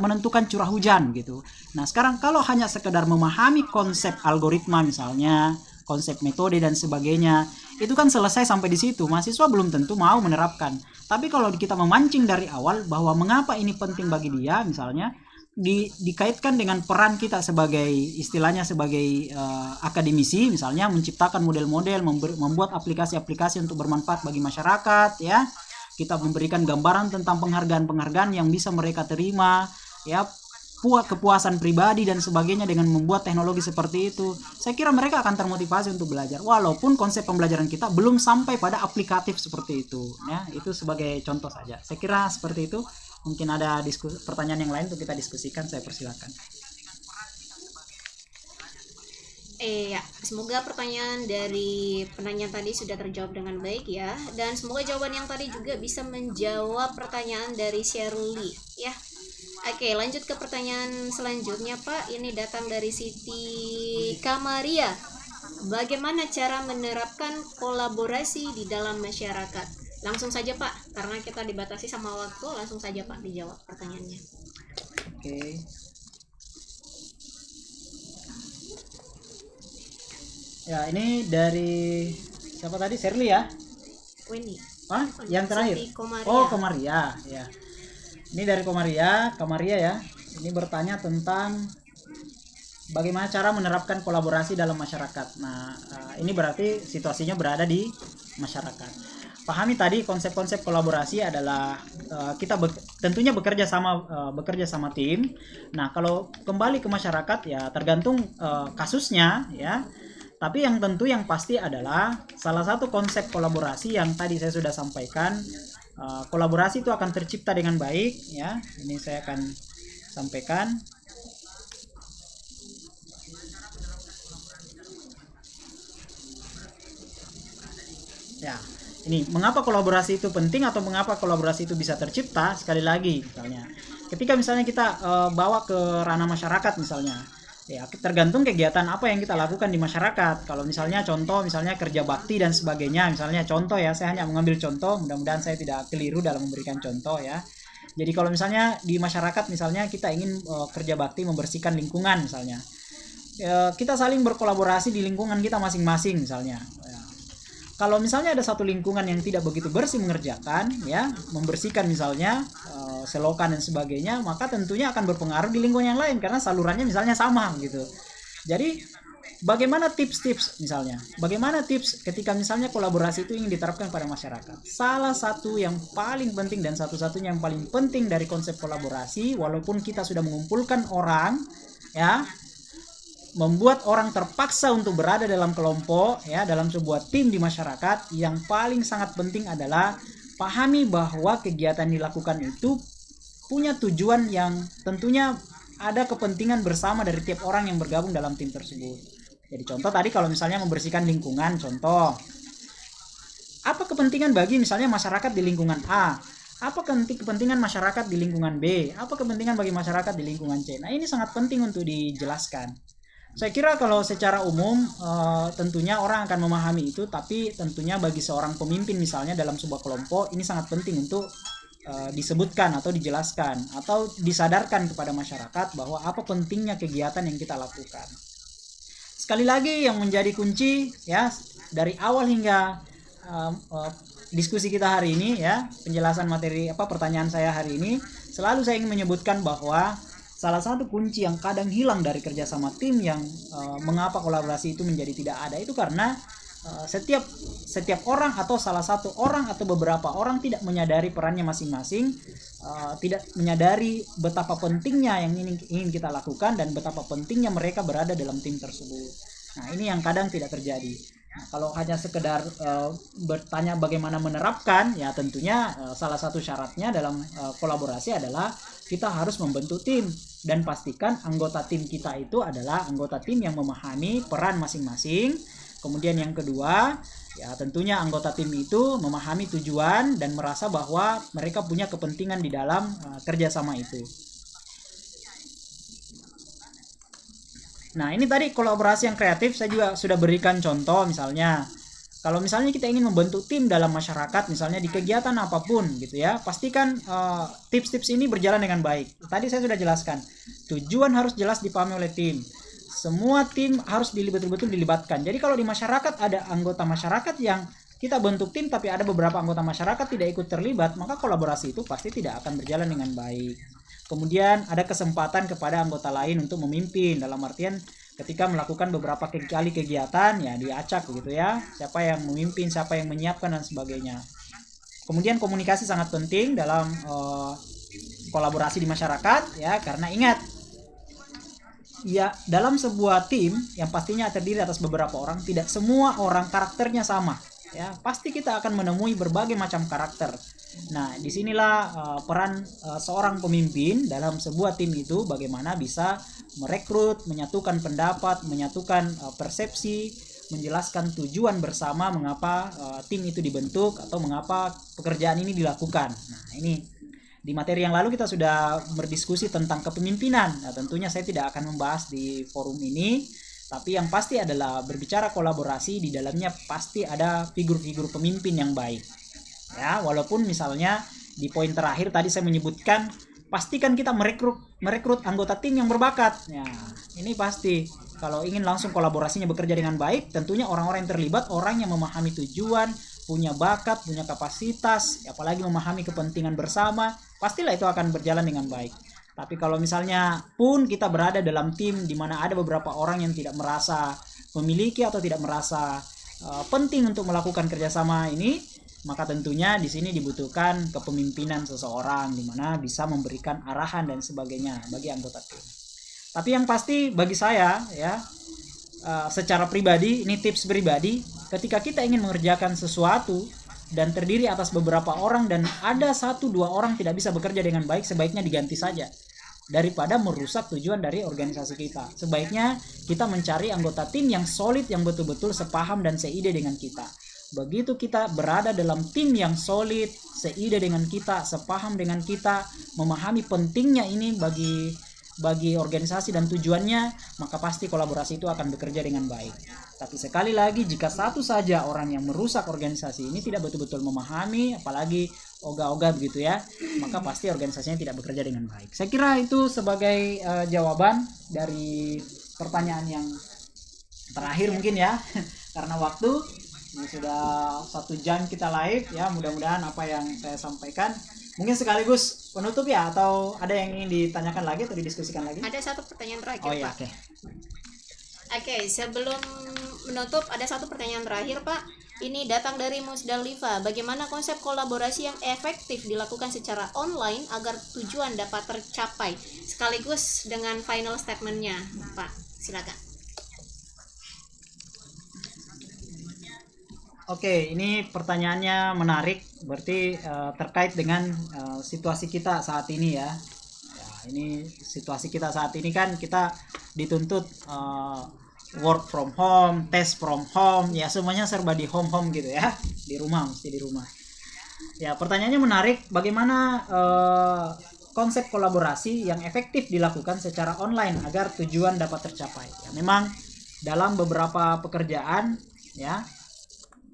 menentukan curah hujan gitu. Nah, sekarang kalau hanya sekedar memahami konsep algoritma misalnya, konsep metode dan sebagainya, itu kan selesai sampai di situ. Mahasiswa belum tentu mau menerapkan. Tapi kalau kita memancing dari awal bahwa mengapa ini penting bagi dia, misalnya dikaitkan dengan peran kita sebagai istilahnya sebagai akademisi, misalnya menciptakan model-model, membuat aplikasi-aplikasi untuk bermanfaat bagi masyarakat, ya. Kita memberikan gambaran tentang penghargaan-penghargaan yang bisa mereka terima, ya, kepuasan pribadi dan sebagainya dengan membuat teknologi seperti itu. Saya kira mereka akan termotivasi untuk belajar walaupun konsep pembelajaran kita belum sampai pada aplikatif seperti itu, ya. Itu sebagai contoh saja. Saya kira seperti itu. Mungkin ada pertanyaan yang lain untuk kita diskusikan, saya persilakan. Ya, semoga pertanyaan dari penanya tadi sudah terjawab dengan baik ya, dan semoga jawaban yang tadi juga bisa menjawab pertanyaan dari Shirley ya. Oke, lanjut ke pertanyaan selanjutnya Pak. Ini datang dari Siti Kamaria. Bagaimana cara menerapkan kolaborasi di dalam masyarakat? Langsung saja Pak, karena kita dibatasi sama waktu, langsung saja Pak dijawab pertanyaannya. Oke. Ya, ini dari siapa tadi? Shirley ya? Ini. Yang terakhir. Komaria ya. Ini dari Komaria ya. Ini bertanya tentang bagaimana cara menerapkan kolaborasi dalam masyarakat. Nah, ini berarti situasinya berada di masyarakat. Pahami tadi konsep-konsep kolaborasi adalah kita tentunya bekerja sama tim. Nah, kalau kembali ke masyarakat ya tergantung kasusnya ya. Tapi yang tentu yang pasti adalah salah satu konsep kolaborasi yang tadi saya sudah sampaikan. Kolaborasi itu akan tercipta dengan baik ya. Ini saya akan sampaikan. Ya, ini mengapa kolaborasi itu penting atau mengapa kolaborasi itu bisa tercipta? Sekali lagi misalnya, ketika misalnya kita bawa ke ranah masyarakat misalnya, ya tergantung kegiatan apa yang kita lakukan di masyarakat. Kalau misalnya contoh misalnya kerja bakti dan sebagainya, misalnya contoh ya, saya hanya mengambil contoh, mudah-mudahan saya tidak keliru dalam memberikan contoh ya. Jadi kalau misalnya di masyarakat misalnya kita ingin kerja bakti membersihkan lingkungan misalnya, kita saling berkolaborasi di lingkungan kita masing-masing misalnya. Kalau misalnya ada satu lingkungan yang tidak begitu bersih mengerjakan ya, membersihkan misalnya selokan dan sebagainya, maka tentunya akan berpengaruh di lingkungan yang lain karena salurannya misalnya sama gitu. Jadi bagaimana tips-tips misalnya? Bagaimana tips ketika misalnya kolaborasi itu ingin diterapkan pada masyarakat? Salah satu yang paling penting dan satu-satunya yang paling penting dari konsep kolaborasi, walaupun kita sudah mengumpulkan orang ya, membuat orang terpaksa untuk berada dalam kelompok, ya, dalam sebuah tim di masyarakat, yang paling sangat penting adalah pahami bahwa kegiatan dilakukan itu punya tujuan yang tentunya ada kepentingan bersama dari tiap orang yang bergabung dalam tim tersebut. Jadi contoh tadi kalau misalnya membersihkan lingkungan, contoh, apa kepentingan bagi misalnya masyarakat di lingkungan A? Apa kepentingan masyarakat di lingkungan B? Apa kepentingan bagi masyarakat di lingkungan C? Nah, ini sangat penting untuk dijelaskan. Saya kira kalau secara umum tentunya orang akan memahami itu, tapi tentunya bagi seorang pemimpin misalnya dalam sebuah kelompok ini sangat penting untuk disebutkan atau dijelaskan atau disadarkan kepada masyarakat bahwa apa pentingnya kegiatan yang kita lakukan. Sekali lagi yang menjadi kunci, ya, dari awal hingga diskusi kita hari ini, ya, penjelasan materi pertanyaan saya hari ini, selalu saya ingin menyebutkan bahwa salah satu kunci yang kadang hilang dari kerjasama tim yang mengapa kolaborasi itu menjadi tidak ada itu karena setiap orang atau salah satu orang atau beberapa orang tidak menyadari perannya masing-masing, tidak menyadari betapa pentingnya yang ingin kita lakukan dan betapa pentingnya mereka berada dalam tim tersebut. Nah, ini yang kadang tidak terjadi. Nah, kalau hanya sekedar bertanya bagaimana menerapkan, ya tentunya salah satu syaratnya dalam kolaborasi adalah kita harus membentuk tim dan pastikan anggota tim kita itu adalah anggota tim yang memahami peran masing-masing. Kemudian yang kedua, ya tentunya anggota tim itu memahami tujuan dan merasa bahwa mereka punya kepentingan di dalam kerjasama itu. Nah, ini tadi kolaborasi yang kreatif saya juga sudah berikan contoh, misalnya kalau misalnya kita ingin membentuk tim dalam masyarakat, misalnya di kegiatan apapun gitu ya, pastikan tips-tips ini berjalan dengan baik. Tadi saya sudah jelaskan, tujuan harus jelas dipahami oleh tim. Semua tim harus betul-betul dilibatkan. Jadi kalau di masyarakat ada anggota masyarakat yang kita bentuk tim tapi ada beberapa anggota masyarakat tidak ikut terlibat, maka kolaborasi itu pasti tidak akan berjalan dengan baik. Kemudian ada kesempatan kepada anggota lain untuk memimpin, dalam artian ketika melakukan beberapa kali kegiatan, ya diacak begitu ya, siapa yang memimpin, siapa yang menyiapkan dan sebagainya. Kemudian komunikasi sangat penting dalam kolaborasi di masyarakat, ya, karena ingat, ya dalam sebuah tim yang pastinya terdiri atas beberapa orang, tidak semua orang karakternya sama, ya pasti kita akan menemui berbagai macam karakter. Nah, disinilah peran seorang pemimpin dalam sebuah tim itu, bagaimana bisa merekrut, menyatukan pendapat, menyatukan persepsi, menjelaskan tujuan bersama mengapa tim itu dibentuk atau mengapa pekerjaan ini dilakukan. Nah, ini di materi yang lalu kita sudah berdiskusi tentang kepemimpinan. Nah, tentunya saya tidak akan membahas di forum ini, tapi yang pasti adalah berbicara kolaborasi, di dalamnya pasti ada figur-figur pemimpin yang baik. Ya, walaupun misalnya di poin terakhir tadi saya menyebutkan pastikan kita merekrut anggota tim yang berbakat. Ya, ini pasti kalau ingin langsung kolaborasinya bekerja dengan baik, tentunya orang-orang yang terlibat orang yang memahami tujuan, punya bakat, punya kapasitas, apalagi memahami kepentingan bersama, pastilah itu akan berjalan dengan baik. Tapi kalau misalnya pun kita berada dalam tim di mana ada beberapa orang yang tidak merasa memiliki atau tidak merasa penting untuk melakukan kerjasama ini, maka tentunya di sini dibutuhkan kepemimpinan seseorang di mana bisa memberikan arahan dan sebagainya bagi anggota tim. Tapi yang pasti bagi saya, ya, secara pribadi, ini tips pribadi, ketika kita ingin mengerjakan sesuatu dan terdiri atas beberapa orang dan ada 1-2 orang tidak bisa bekerja dengan baik, sebaiknya diganti saja daripada merusak tujuan dari organisasi kita. Sebaiknya kita mencari anggota tim yang solid, yang betul-betul sepaham dan seide dengan kita. Begitu kita berada dalam tim yang solid, seide dengan kita, sepaham dengan kita, memahami pentingnya ini bagi organisasi dan tujuannya, maka pasti kolaborasi itu akan bekerja dengan baik. Tapi sekali lagi, jika satu saja orang yang merusak organisasi ini tidak betul-betul memahami, apalagi ogah-ogah begitu ya, maka pasti organisasinya tidak bekerja dengan baik. Saya kira itu sebagai jawaban dari pertanyaan yang terakhir mungkin ya, karena waktu ini sudah 1 jam kita live ya. Mudah-mudahan apa yang saya sampaikan mungkin sekaligus penutup ya, atau ada yang ingin ditanyakan lagi atau didiskusikan lagi? Ada satu pertanyaan terakhir, oh, iya, Pak. Oke, sebelum menutup ada satu pertanyaan terakhir, Pak. Ini datang dari Musdalifa. Bagaimana konsep kolaborasi yang efektif dilakukan secara online agar tujuan dapat tercapai? Sekaligus dengan final statementnya, Pak. Silakan. Oke, ini pertanyaannya menarik. Berarti terkait dengan situasi kita saat ini ya. Ya, ini situasi kita saat ini kan kita dituntut work from home, test from home, ya semuanya serba di home gitu ya. Di rumah, mesti di rumah. Ya, pertanyaannya menarik. Bagaimana konsep kolaborasi yang efektif dilakukan secara online agar tujuan dapat tercapai? Ya, memang dalam beberapa pekerjaan ya,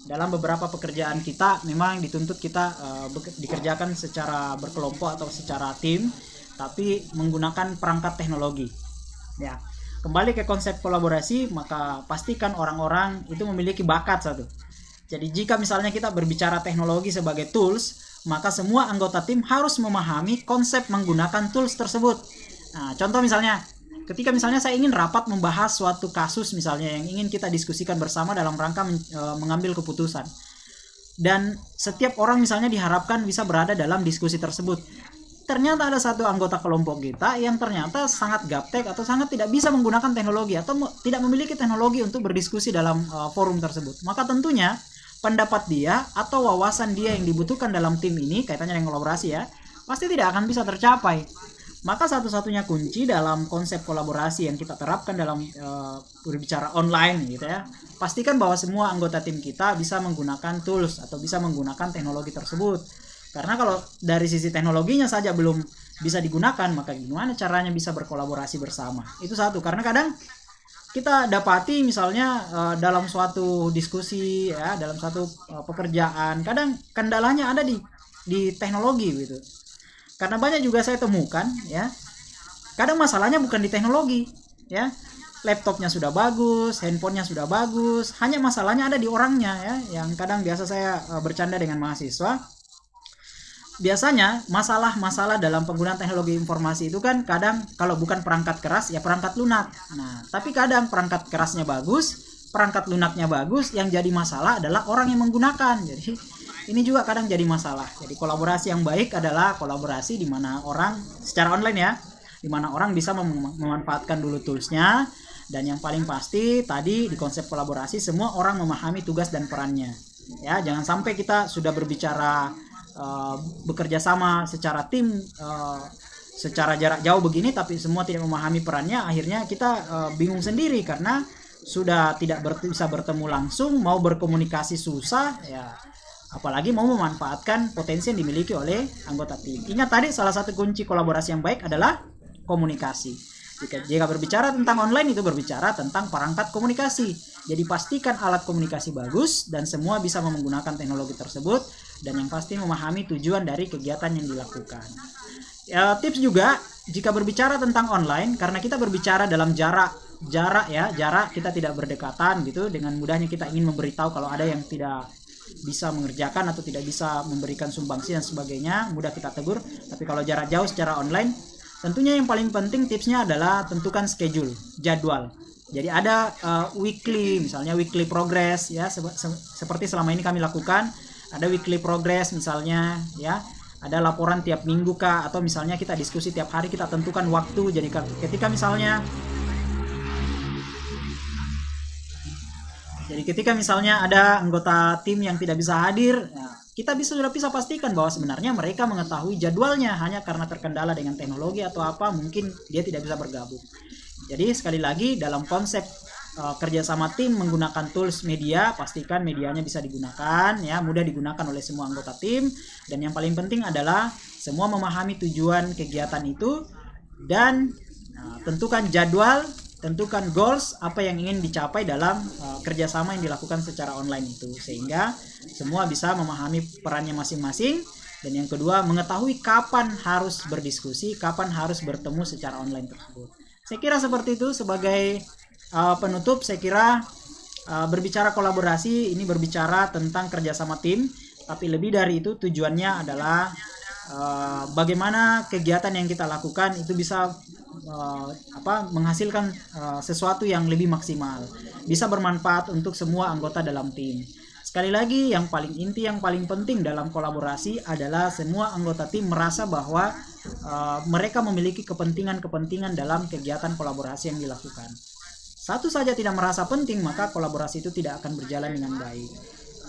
dalam beberapa pekerjaan kita memang dituntut kita dikerjakan secara berkelompok atau secara tim, tapi menggunakan perangkat teknologi. Ya, kembali ke konsep kolaborasi, maka pastikan orang-orang itu memiliki bakat satu. Jadi jika misalnya kita berbicara teknologi sebagai tools, maka semua anggota tim harus memahami konsep menggunakan tools tersebut. Nah, contoh misalnya, ketika misalnya saya ingin rapat membahas suatu kasus misalnya yang ingin kita diskusikan bersama dalam rangka mengambil keputusan. Dan setiap orang misalnya diharapkan bisa berada dalam diskusi tersebut. Ternyata ada satu anggota kelompok kita yang ternyata sangat gaptek atau sangat tidak bisa menggunakan teknologi atau tidak memiliki teknologi untuk berdiskusi dalam forum tersebut. Maka tentunya pendapat dia atau wawasan dia yang dibutuhkan dalam tim ini, kaitannya dengan kolaborasi ya, pasti tidak akan bisa tercapai. Maka satu-satunya kunci dalam konsep kolaborasi yang kita terapkan dalam berbicara online gitu ya, pastikan bahwa semua anggota tim kita bisa menggunakan tools atau bisa menggunakan teknologi tersebut. Karena kalau dari sisi teknologinya saja belum bisa digunakan, maka gimana caranya bisa berkolaborasi bersama? Itu satu. Karena kadang kita dapati misalnya dalam suatu diskusi ya, dalam suatu pekerjaan, kadang kendalanya ada di teknologi gitu. Karena banyak juga saya temukan ya, kadang masalahnya bukan di teknologi ya, laptopnya sudah bagus, handphonenya sudah bagus, hanya masalahnya ada di orangnya ya. Yang kadang biasa saya bercanda dengan mahasiswa, biasanya masalah-masalah dalam penggunaan teknologi informasi itu kan kadang kalau bukan perangkat keras ya perangkat lunak. Nah, tapi kadang perangkat kerasnya bagus, perangkat lunaknya bagus, yang jadi masalah adalah orang yang menggunakan. Jadi ini juga kadang jadi masalah. Jadi kolaborasi yang baik adalah kolaborasi di mana orang secara online ya, di mana orang bisa memanfaatkan dulu toolsnya, dan yang paling pasti tadi di konsep kolaborasi semua orang memahami tugas dan perannya. Ya, jangan sampai kita sudah berbicara bekerja sama secara tim secara jarak jauh begini tapi semua tidak memahami perannya, akhirnya kita bingung sendiri karena sudah tidak bisa bertemu langsung, mau berkomunikasi susah ya, apalagi mau memanfaatkan potensi yang dimiliki oleh anggota tim. Ingat tadi salah satu kunci kolaborasi yang baik adalah komunikasi. Jika berbicara tentang online itu berbicara tentang perangkat komunikasi. Jadi pastikan alat komunikasi bagus dan semua bisa menggunakan teknologi tersebut, dan yang pasti memahami tujuan dari kegiatan yang dilakukan. Ya, tips juga jika berbicara tentang online, karena kita berbicara dalam jarak kita tidak berdekatan gitu, dengan mudahnya kita ingin memberitahu kalau ada yang tidak bisa mengerjakan atau tidak bisa memberikan sumbangsi dan sebagainya, mudah kita tegur. Tapi kalau jarak jauh secara online, tentunya yang paling penting tipsnya adalah tentukan schedule, jadwal. Jadi ada weekly, misalnya weekly progress ya, seperti selama ini kami lakukan. Ada weekly progress misalnya ya, ada laporan tiap minggu kah, atau misalnya kita diskusi tiap hari, kita tentukan waktu. Jadi ketika misalnya ada anggota tim yang tidak bisa hadir, ya, kita sudah bisa pastikan bahwa sebenarnya mereka mengetahui jadwalnya, hanya karena terkendala dengan teknologi atau apa, mungkin dia tidak bisa bergabung. Jadi sekali lagi dalam konsep kerjasama tim menggunakan tools media, pastikan medianya bisa digunakan ya, mudah digunakan oleh semua anggota tim, dan yang paling penting adalah semua memahami tujuan kegiatan itu, dan tentukan jadwal, tentukan goals, apa yang ingin dicapai dalam kerjasama yang dilakukan secara online itu, sehingga semua bisa memahami perannya masing-masing. Dan yang kedua, mengetahui kapan harus berdiskusi, kapan harus bertemu secara online tersebut. Saya kira seperti itu. Sebagai penutup, saya kira berbicara kolaborasi ini berbicara tentang kerjasama tim, tapi lebih dari itu tujuannya adalah bagaimana kegiatan yang kita lakukan itu bisa menghasilkan sesuatu yang lebih maksimal, bisa bermanfaat untuk semua anggota dalam tim. Sekali lagi, yang paling inti, yang paling penting dalam kolaborasi adalah semua anggota tim merasa bahwa mereka memiliki kepentingan-kepentingan dalam kegiatan kolaborasi yang dilakukan. Satu saja tidak merasa penting, maka kolaborasi itu tidak akan berjalan dengan baik.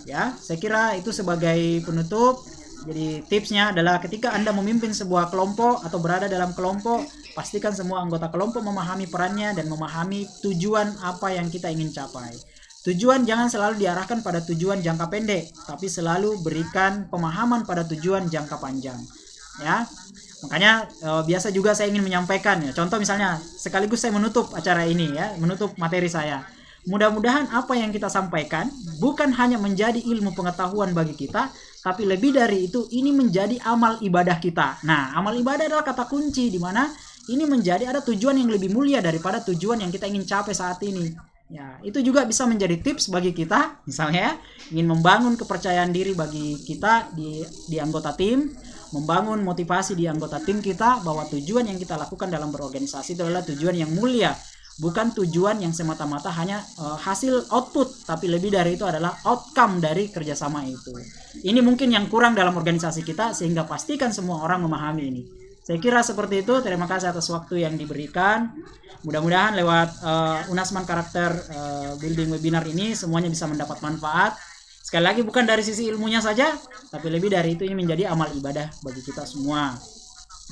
Ya, saya kira itu sebagai penutup. Jadi tipsnya adalah ketika Anda memimpin sebuah kelompok atau berada dalam kelompok, pastikan semua anggota kelompok memahami perannya dan memahami tujuan apa yang kita ingin capai. Tujuan jangan selalu diarahkan pada tujuan jangka pendek, tapi selalu berikan pemahaman pada tujuan jangka panjang. Ya, makanya biasa juga saya ingin menyampaikan ya. Contoh misalnya, sekaligus saya menutup acara ini ya, menutup materi saya. Mudah-mudahan apa yang kita sampaikan bukan hanya menjadi ilmu pengetahuan bagi kita, tapi lebih dari itu ini menjadi amal ibadah kita. Nah, amal ibadah adalah kata kunci di mana ini menjadi ada tujuan yang lebih mulia daripada tujuan yang kita ingin capai saat ini. Ya, itu juga bisa menjadi tips bagi kita, misalnya ingin membangun kepercayaan diri bagi kita di anggota tim, membangun motivasi di anggota tim kita bahwa tujuan yang kita lakukan dalam berorganisasi itu adalah tujuan yang mulia. Bukan tujuan yang semata-mata hanya hasil output, tapi lebih dari itu adalah outcome dari kerjasama itu. Ini mungkin yang kurang dalam organisasi kita, sehingga pastikan semua orang memahami ini. Saya kira seperti itu. Terima kasih atas waktu yang diberikan. Mudah-mudahan lewat Unasman Karakter Building Webinar ini semuanya bisa mendapat manfaat. Sekali lagi bukan dari sisi ilmunya saja, tapi lebih dari itu ini menjadi amal ibadah bagi kita semua.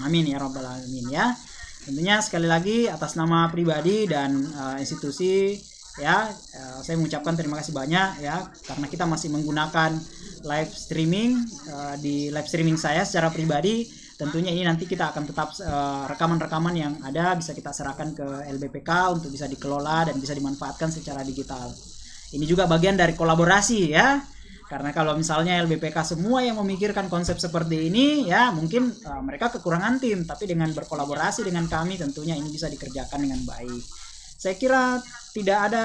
Amin ya rabbal alamin ya. Tentunya sekali lagi atas nama pribadi dan institusi ya, saya mengucapkan terima kasih banyak ya, karena kita masih menggunakan live streaming. Di live streaming saya secara pribadi, tentunya ini nanti kita akan tetap rekaman-rekaman yang ada bisa kita serahkan ke LBPK untuk bisa dikelola dan bisa dimanfaatkan secara digital. Ini juga bagian dari kolaborasi ya. Karena kalau misalnya LBPK semua yang memikirkan konsep seperti ini, ya mungkin mereka kekurangan tim. Tapi dengan berkolaborasi dengan kami, tentunya ini bisa dikerjakan dengan baik. Saya kira tidak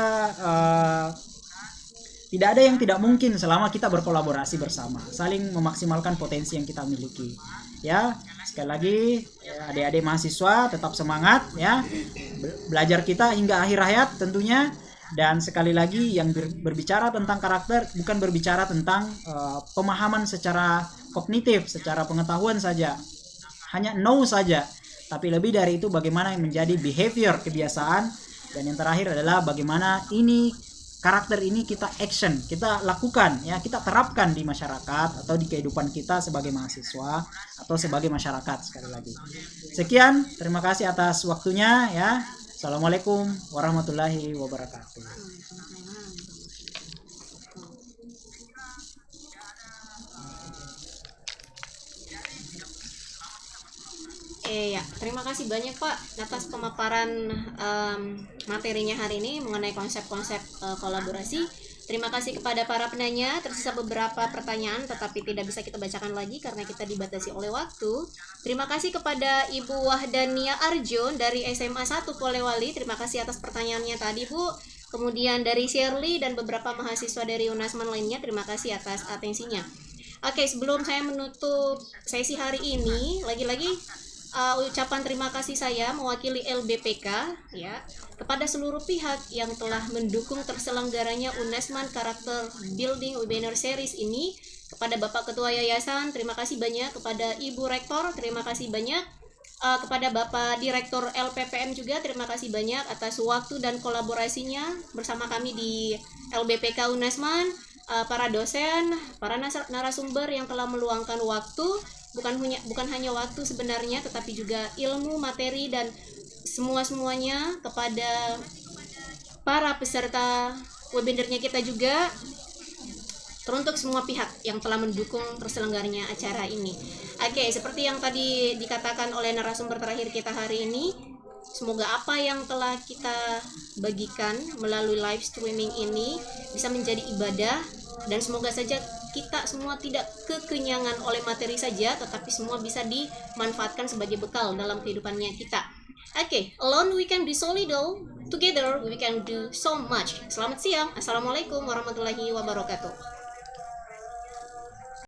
ada yang tidak mungkin selama kita berkolaborasi bersama, saling memaksimalkan potensi yang kita miliki. Ya, sekali lagi adik-adik mahasiswa tetap semangat ya, belajar kita hingga akhir hayat tentunya. Dan sekali lagi yang berbicara tentang karakter bukan berbicara tentang pemahaman secara kognitif, secara pengetahuan saja, hanya know saja, tapi lebih dari itu bagaimana yang menjadi behavior, kebiasaan, dan yang terakhir adalah bagaimana ini karakter ini kita action, kita lakukan ya, kita terapkan di masyarakat atau di kehidupan kita sebagai mahasiswa atau sebagai masyarakat. Sekali lagi sekian, terima kasih atas waktunya ya. Assalamualaikum warahmatullahi wabarakatuh. Ya, terima kasih banyak Pak atas pemaparan materinya hari ini mengenai konsep-konsep kolaborasi. Terima kasih kepada para penanya. Tersisa beberapa pertanyaan tetapi tidak bisa kita bacakan lagi karena kita dibatasi oleh waktu. Terima kasih kepada Ibu Wahdania Arjun dari SMA 1 Polewali. Terima kasih atas pertanyaannya tadi Bu. Kemudian dari Shirley dan beberapa mahasiswa dari Unasman lainnya, terima kasih atas atensinya. Oke, sebelum saya menutup sesi hari ini, lagi-lagi ucapan terima kasih saya mewakili LBPK ya kepada seluruh pihak yang telah mendukung terselenggaranya Unasman Karakter Building Webinar Series ini. Kepada Bapak Ketua Yayasan, terima kasih banyak. Kepada Ibu Rektor, terima kasih banyak. Kepada Bapak Direktur LPPM juga, terima kasih banyak atas waktu dan kolaborasinya bersama kami di LBPK Unasman. Para dosen, para narasumber yang telah meluangkan waktu, bukan hanya waktu sebenarnya, tetapi juga ilmu, materi, dan semuanya kepada para peserta webinarnya kita juga, teruntuk semua pihak yang telah mendukung terselenggaranya acara ini. Oke, seperti yang tadi dikatakan oleh narasumber terakhir kita hari ini, semoga apa yang telah kita bagikan melalui live streaming ini bisa menjadi ibadah, dan semoga saja kita semua tidak kekenyangan oleh materi saja, tetapi semua bisa dimanfaatkan sebagai bekal dalam kehidupannya kita. Oke, alone we can be solidal, together we can do so much. Selamat siang, assalamualaikum warahmatullahi wabarakatuh.